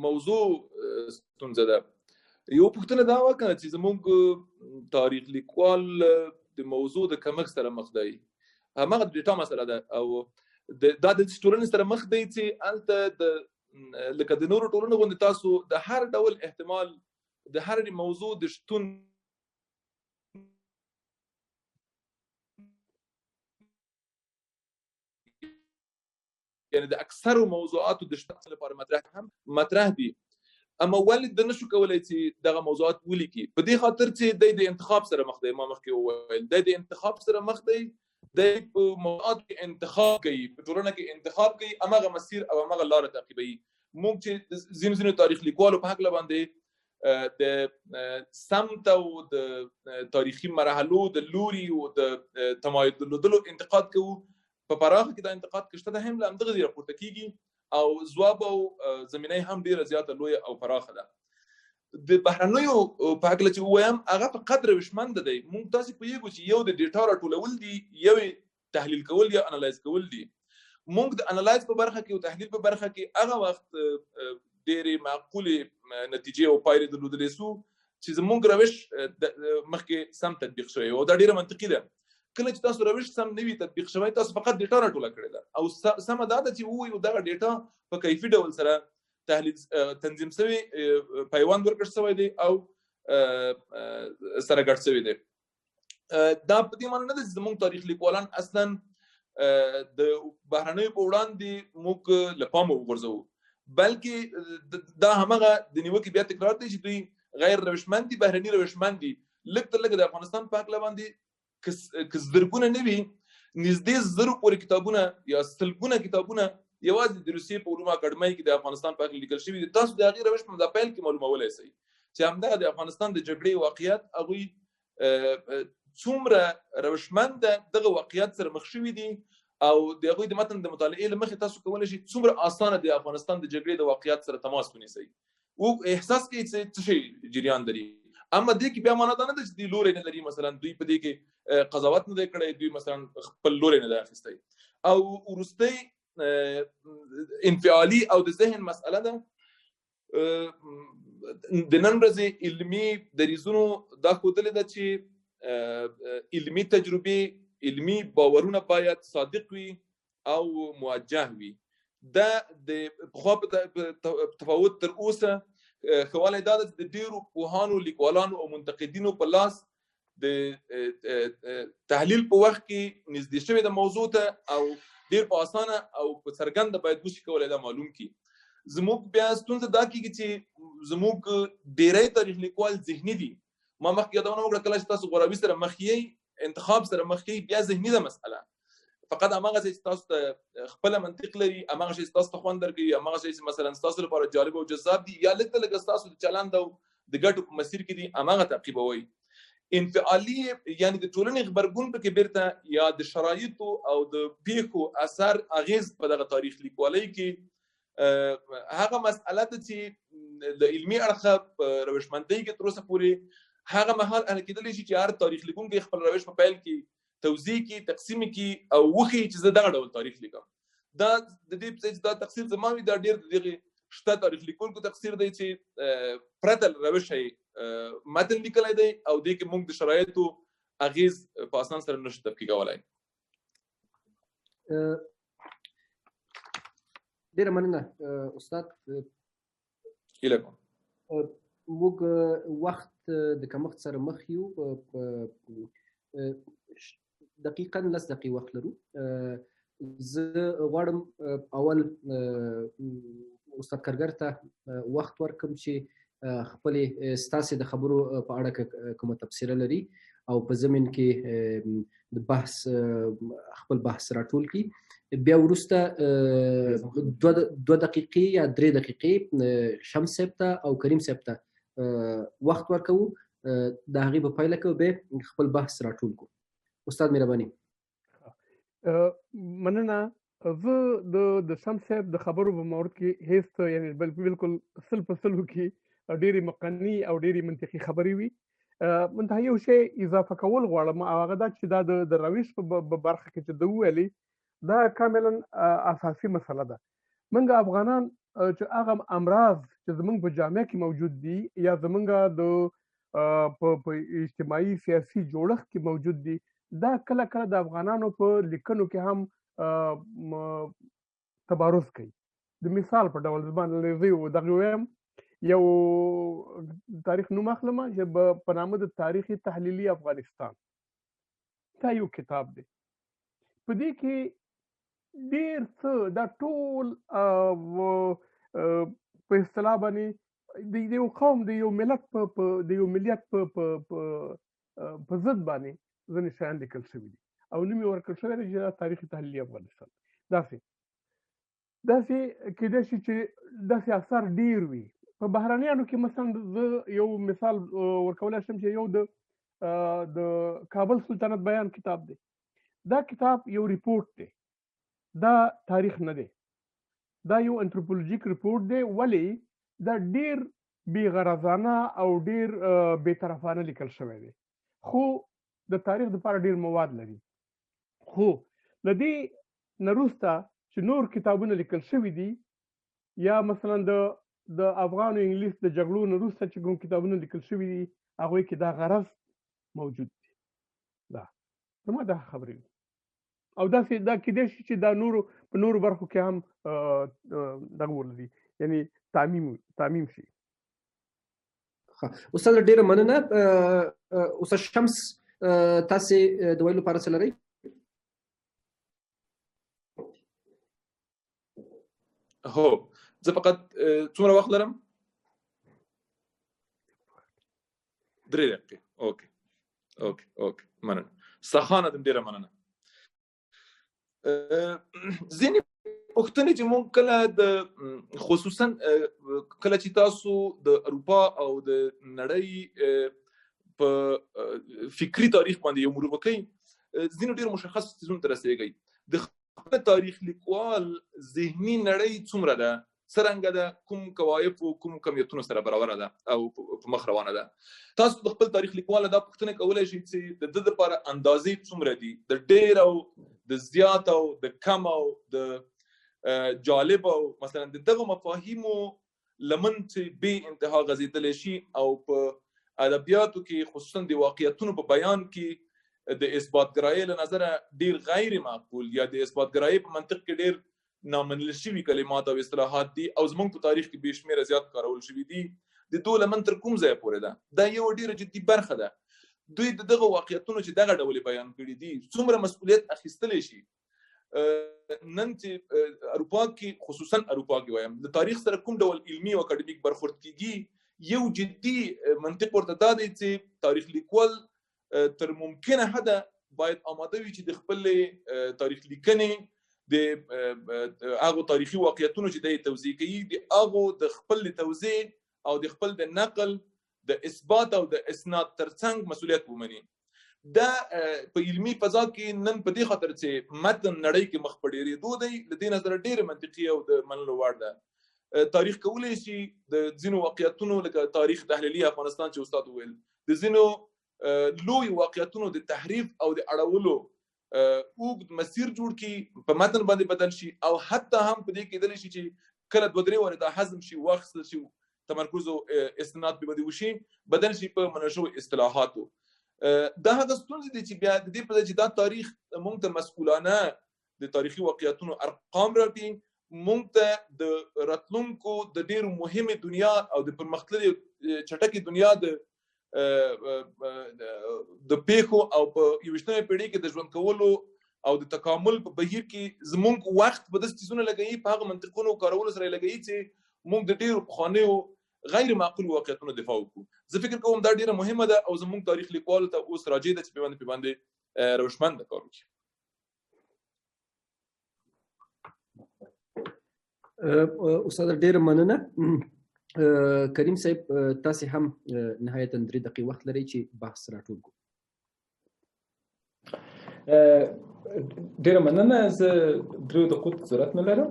[SPEAKER 4] موضوع ستونزه ده. یو پوښتنه دا وکړه چې زموږ تاریخ لیکوال د موضوع د کمښت سره مخ دی، هماغه د ډیټا مسله ده او دا د ټولنې سره مخ دی چې هلته لکه د نورو ټولنو غوندې تاسو د هر ډول احتمال د هر موضوع د شتون یعنی د اکثرو موضوعاتو د شتون لپاره مطرح دي، اما ولې د نشو کولای چې دغه موضوعات ولیکي؟ په دې خاطر چې د انتخاب سره مخ دی. ما مخکې وویل د انتخاب سره مخ دی، د موضوعات انتخاب کوي، په ټولنه کې انتخاب کوي، هماغه مسیر او هماغه لاره تعقیبوي. موږ چې ځینو تاریخ لیکوالو په هکله باندې د سمت او د تاریخي مرحلو د لوري او د تمایل درلودلو انتقاد کوو، په پراخه کې دا انتقاد کشته ده، هم له همدغه ځایه راپورته کېږي او ځواب او زمینه هم ډېره زیاته لویه او پراخه ده. د بهرنیو په هکله چې ووایم هغه په قدر روشمنده دی. موږ تاسې پوهېږو چې یو د ډیټا راټولول دي، یو تحلیل کول یا انالایز کول دي. موږ د انالایز په برخه کې او تحلیل په برخه کې هغه وخت ډېرې معقولې نتیجې او پایلې درلودلی سو چې زموږ روش مخکې سم تطبیق شوی او دا ډېره منطقي ده. کله چې تاسو روش سم نه وي تطبیق شوی، تاسو فقط ډیټا راټوله کړې ده او سمه دا ده چې ووایو دغه ډیټا په کیفي ډول سره تحلیل تنظیم شوی، پیوند ورکړل شوی دی او سره ګډ شوی دی. دا په دې معنی نه ده چې زموږ تاریخ لیکوالان اصلا د بهرنیو په وړاندې موږ له پامه وغورځوو، بلکې دا هماغه د نیوکې بیا تکرار دی چې دوی غیر روشمند دي، بهرني روشمند دي. لږ تر لږه د افغانستان په هکله باندې که زرګونه نه وي، نږدې زرو پورې کتابونه یا سلګونه کتابونه یوازې د روسیې په علومو اکاډمۍ کې د افغانستان په هکله لیکل شوي دي. تاسو د هغې روش په پیل کې معلومولی شئ چې همدغه د افغانستان د جګړې واقعیت هغوی څومره روشمنده دغه واقعیت سره مخ شوي دي او د هغوی د متن د مطالعې له مخې تاسو کولی شئ څومره اسانه د افغانستان د جګړې د واقعیت سره تماس ونیسئ او احساس کوئ چې څه شی جریان لري. اما دې کې بیا معنا دا نه ده چې دوی لوری نه لري، مثلا دوی په دې کې قضاوت نه دی کړی، دوی مثلا خپل لوری نه دی اخیستی. او وروستی انفعالي او د ذهن مسئله ده. د نن ورځې علمي دریځونو دا ښودلې ده چې علمي تجربې، علمي باورونه باید صادق وي او موجه وي. دا د پخوا په تفاوت تر اوسه ښوالی دا ده چې د ډېرو پوهانو، لیکوالانو او منتقدینو په لاس د تحلیل په وخت کې نږدې شوې د موضوع ته او ډېر په اسانه او په څرګنده باید وشي کولی دا معلوم کړي. زموږ بیا ستونزه دا کېږي چې زموږ ډېری تاریخ لیکوال ذهني دي. ما مخکې یادونه وکړه کله چې تاسو غورابي سره مخ یئ، انتخاب سره مخ یئ، بیا ذهني ده مسئله. فقط هماغه شی چې تاسو ته خپله منطق لري، هماغه شی چې تاسو ته خوند درکوي، هماغه شی چې مثلا ستاسو لپاره جالب او جذاب دي یا لږ ته لږه ستاسو د چلند او د ګټو په مسیر کې دي، هماغه تعقیبوئ. انفعالي یعنې د ټولنې غبرګون پکې بیرته یا د شرایطو او د پیښو اثر اغیز په دغه تاریخ لیکوالۍ کې هغه مسئله ده چې د علمي اړخه په روشمندۍ کې تر اوسه پورې هغه مهال حل کېدلی شي چې هر تاریخ لیکونکی خپل روش په پیل کې توضیح کړي، تقسیم کړي او وښیي چې زه دغه ډول تاریخ لیکم. دا د دې چې دا تقصیر زما وي دا ډېر دغه شته تاریخ لیکونکو تقصیر دی چې پرته روش متن لیکلی دی او دې کې موږ د شرایطو اغیز په اساس سره نشو تفکیک کولای.
[SPEAKER 1] ډېره مننه استاد.
[SPEAKER 4] هیله کوم
[SPEAKER 1] موږ وخت د کمښت سره مخ یو، دقیقاً 10 دقیقې وخت لرو. زه غواړم اول استاد کارګر ته وخت ورکړم چې خپلې ستاسې د خبرو په اړه کومه تبصره لري او په زمین کې د بحث خپل بحث راټول کړي. بیا وروسته 2 دقیقې یا 3 دقیقې شمس صاحب ته او کریم صاحب ته وخت ورکوو، د هغې په پایله کې به خپل بحث راټول کړو. استاد مهرباني.
[SPEAKER 3] مننه. زه د شمس صاحب د خبرو په مورد کې هیڅ یعنی بالکل سل په سلو کې ډېرې مقنني او ډېرې منطقي خبرې وي. منتها یو شی اضافه کول غواړم، او هغه دا چې دا د روش په برخه کې چې ده وویلې دا کاملا اساسي مسله ده. موږ افغانان چې هغه امراض چې زموږ په جامعه کې موجود دي یا زموږ د په اجتماعي سیاسي جوړښت کې موجود دي، دا کله کله د افغانانو په لیکنو کې هم تبارز کوي. د مثال په ډول باندې زه دغه وایم، یو تاریخ نوم اخلم چې په نامه د تاریخ تحلیلي افغانستان، دا یو کتاب دی. په دې کې ډېر څه دا ټول په اصطلاح باندې د یو قوم د یو ملت د یو ملیت په ضد باندې ځینې شیان لیکل شوي دي او نوم یې ورکړل شوی دی چې تاریخ تحلیلي افغانستان. داسې کېدای شي چې داسې اثار ډېر وي. په بهرنیانو کې مثلا زه یو مثال ورکولی شم چې یو د کابل سلطنت بیان کتاب دی. دا کتاب یو ریپورټ دی، دا تاریخ نه دی، دا یو انتروپولوژیک ریپورټ دی. ولې دا ډېر بې غرضانه او ډېر بې طرفانه لیکل شوی دی، خو د تاریخ دپاره ډېر مواد لري. خو له دې نه وروسته چې نور کتابونه لیکل شوي دي، یا مثلا د افغان او انګلیس د جګړو نه وروسته چې کوم کتابونه لیکل شوي دي، هغوی کې دا غرض موجود دی. دا زما دا خبرې دي او داسې دا کېدای شي چې دا په نورو برخو کې هم دغه ولري، یعنی تعمیم شي.
[SPEAKER 1] استاد ډېره مننه. استاد شمس تاسې د ویلو لپاره څه لرئ؟
[SPEAKER 4] هو زه فقط څومره وخت لرم؟ 3 دقیقې. اوکې مننه. سخانه دم ډېره مننه. ځینې پوښتنې چې موږ کله د خصوصا کله چې تاسو د اروپا او د نړۍ په فکري تاریخ باندې یو مرور وکئ، ځینو ډېر مشخص څیزونو ته رسېږئ. د خپل تاریخ لیکوال ذهني نړۍ څومره ده، څرنګه ده، کوم کوایف او کوم کمیتونو سره برابره ده او په مخ روانه ده. تاسو د خپل تاریخ لیکوال دا پوښتنه کولی شئ چې د ده دپاره اندازې څومره دي، د ډېر او د زیات او د کم او د جالب او مثلا د دغه مفاهیمو لمن چې بې انتها غځېدلی شي او په ادبیاتو کې خصوصا د واقعیتونو په بیان کې د اثباتګرایۍ له نظره ډېر غیر معقول یا د اثباتګرایۍ په منطق کې ډېر نامنل شوي کلمات او اصطلاحات دي او زموږ په تاریخ کې بې شمېره زیات کارول شوي دي. د دوی لمن تر کوم ځایه پورې ده؟ دا یوه ډېره جدي برخه ده. دوی د دغه واقعیتونو چې دغه ډول بیان کړي دي څومره مسؤلیت اخیستلی شي. نن چې اروپا کې خصوصا اروپا کې وایم د تاریخ سره کوم ډول علمي او اکاډمیک برخورد کیږي، یو جدي منطق ورته دا دی چې تاریخ لیکوال تر ممکنه حده باید آماده وي چې د خپل تاریخ لیکنې د هغو تاریخي واقعیتونو چې دی توضیح کوي، د هغو د خپل توضیح او د خپل د نقل د اثبات او د اسناد ترڅنګ مسؤلیت ومني. دا په علمي فضا کې نن په دې خاطر چې متن نړۍ کې مخ په ډېرېدو دی، له دې نظره ډېرې منطقي او د منلو وړ ده. تاریخ کولی شي د ځینو واقعیتونو لکه تاریخ تحلیلي افغانستان چې استاد وویل، د ځینو لوی واقعیتونو د تحریف او د اړولو اوږد مسیر جوړ کړي په متن باندې بدل شي او حتی هم په دې کېدلی شي چې کله 2-3 ورځې دا هضم شي واخیستل شي تمرکز او استناد په باندې وشي بدل شي په منشو اصطلاحاتو. دا هغه ستونزې دي چې بیا د دې په ځای چې دا تاریخ موږ ته مسؤلانه د تاریخي واقعیتونو ارقام راکړي، موږ ته د راتلونکو د ډېرو مهمې دنیا او د پرمختللې چټکې دنیا د پیښو او په 21مې پیړۍ کې د ژوند کولو او د تکامل په بهیر کې زموږ وخت په داسې څیزونه لګوي، په هغه منطقونو کارولو سره لګوي چې موږ د ډېرو پخوانیو غیر معقول واقعیتونو دفاع وکړو. زه فکر کوم دا ډېره مهمه ده او زموږ تاریخ لیکوالو ته اوس راجع ده چې په باندې روشمنده کار وکړي.
[SPEAKER 1] استاد ډېره مننه. کریم صاحب تاسو هم نهایتا 3 دقیقې وخت لرئ چې بحث راټول کړو.
[SPEAKER 2] ډېره مننه. زه 3 دقیقو ضرورت نه لرم.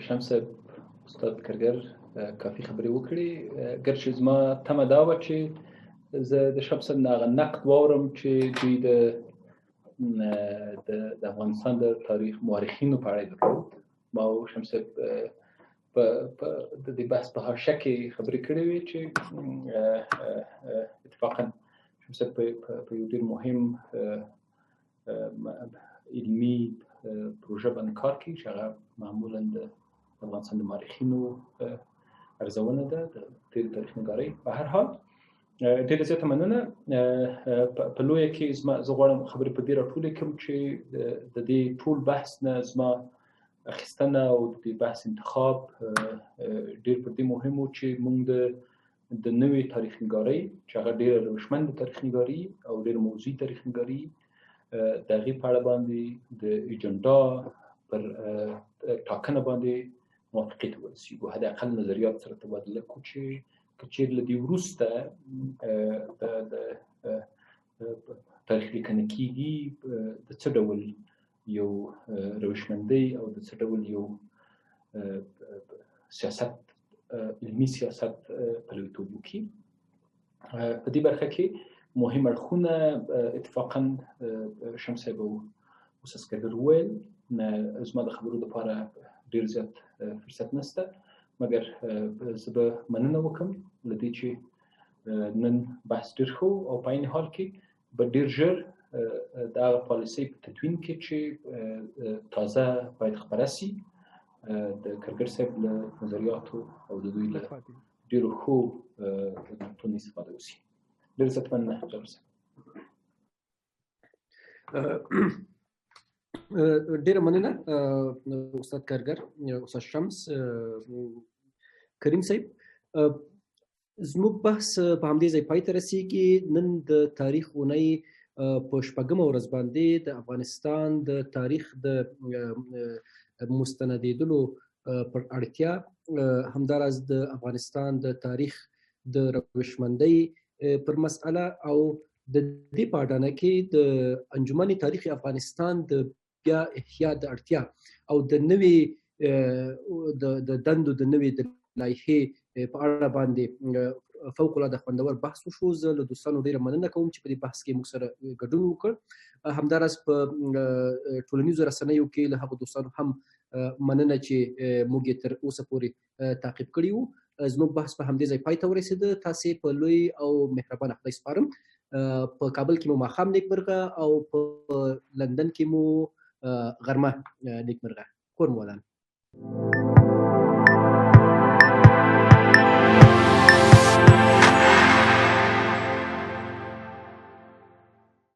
[SPEAKER 2] شمس استاد کارګر کافي خبرې وکړي. ګرچې زما تمه دا وه چې زه د شمس نه هغه نقد واورم چې دوی د افغانستان د تاریخ مورخینو په اړه درلود. ما او شمس په د دې بحث په حاشیه کې خبرې کړې وې چې اتفاقا شمس په یو ډېر مهم علمي پروژه باندې کار کوي چې هغه معمولا د افغانستان د مورخینو ارزونه ده د تاریخ نګارۍ. په هر حال ډېره زیاته مننه. په لویه کې زه غواړم خبرې په دې راټولې کړم چې د دې ټول بحث نه زما اخیستنه او د دې بحث انتخاب ډېر پر دې مهم و چې موږ د نوې تاریخ نګارۍ چې هغه ډېره روشمنده تاریخ نګاري او ډېره موضوعي تاریخ نګاري د هغې په اړه باندې د اجنډا پر ټاکنه باندې موافقې ته ورسېږو. حد اقل نظریات سره تبادله کړو چې که چېرې له دې وروسته د تاریخ لیکنه کېږي د څه ډول یو روشمندۍ او د څه ډول یو سیاست علمي سیاست پلویتوب وکړي. په دې برخه کې مهم اړخونه اتفاقا شمس صاحب او استاد کارګر وویل. زما د خبرو لپاره ډېر زیات فرصت نشته، مګر زه به مننه وکړم له دې چې نن بحث ډېر ښه او په عین حال کې به ډېر ژر د هغه پالیسۍ په تدوین کې چې تازه باید خپره سي د کارګر صاحب له نظریاتو او د دوی له ډېرو ښو نقطونو استفاده وسي. ډېر زیات مننه کارګر صاحب.
[SPEAKER 1] ډېره مننه استاد کارګر، استاد شمس، کریم صاحب. زموږ بحث په همدې ځای پای ته رسېږي. نن د تاریخ اونۍ په 6مه ورځ باندې د افغانستان د تاریخ د مستندېدلو پر اړتیا، همداراز د افغانستان د تاریخ د روشمندۍ پر مسأله او د دې په اډانه کې د انجمن تاریخ افغانستان د بیا احیا د اړتیا او د نوې د دندو د نوې د لایحې په اړه باندې فوق العاده خوندور بحث وشو. زه له دوستانو ډېره مننه کوم چې په دې بحث کې موږ سره ګډون وکړ. همداراز په ټولنیزو رسنیو کې له هغو دوستانو هم مننه چې موږ یې تر اوسه پورې تعقیب کړي وو. زموږ بحث په همدې ځای پای ته ورسېده. تاسې په لوی او مهربانه خدای سپارم. په کابل کې مو ماښام نیکمرغه او په لندن کې مو غرمه نیکمرغه. کور مو ودان.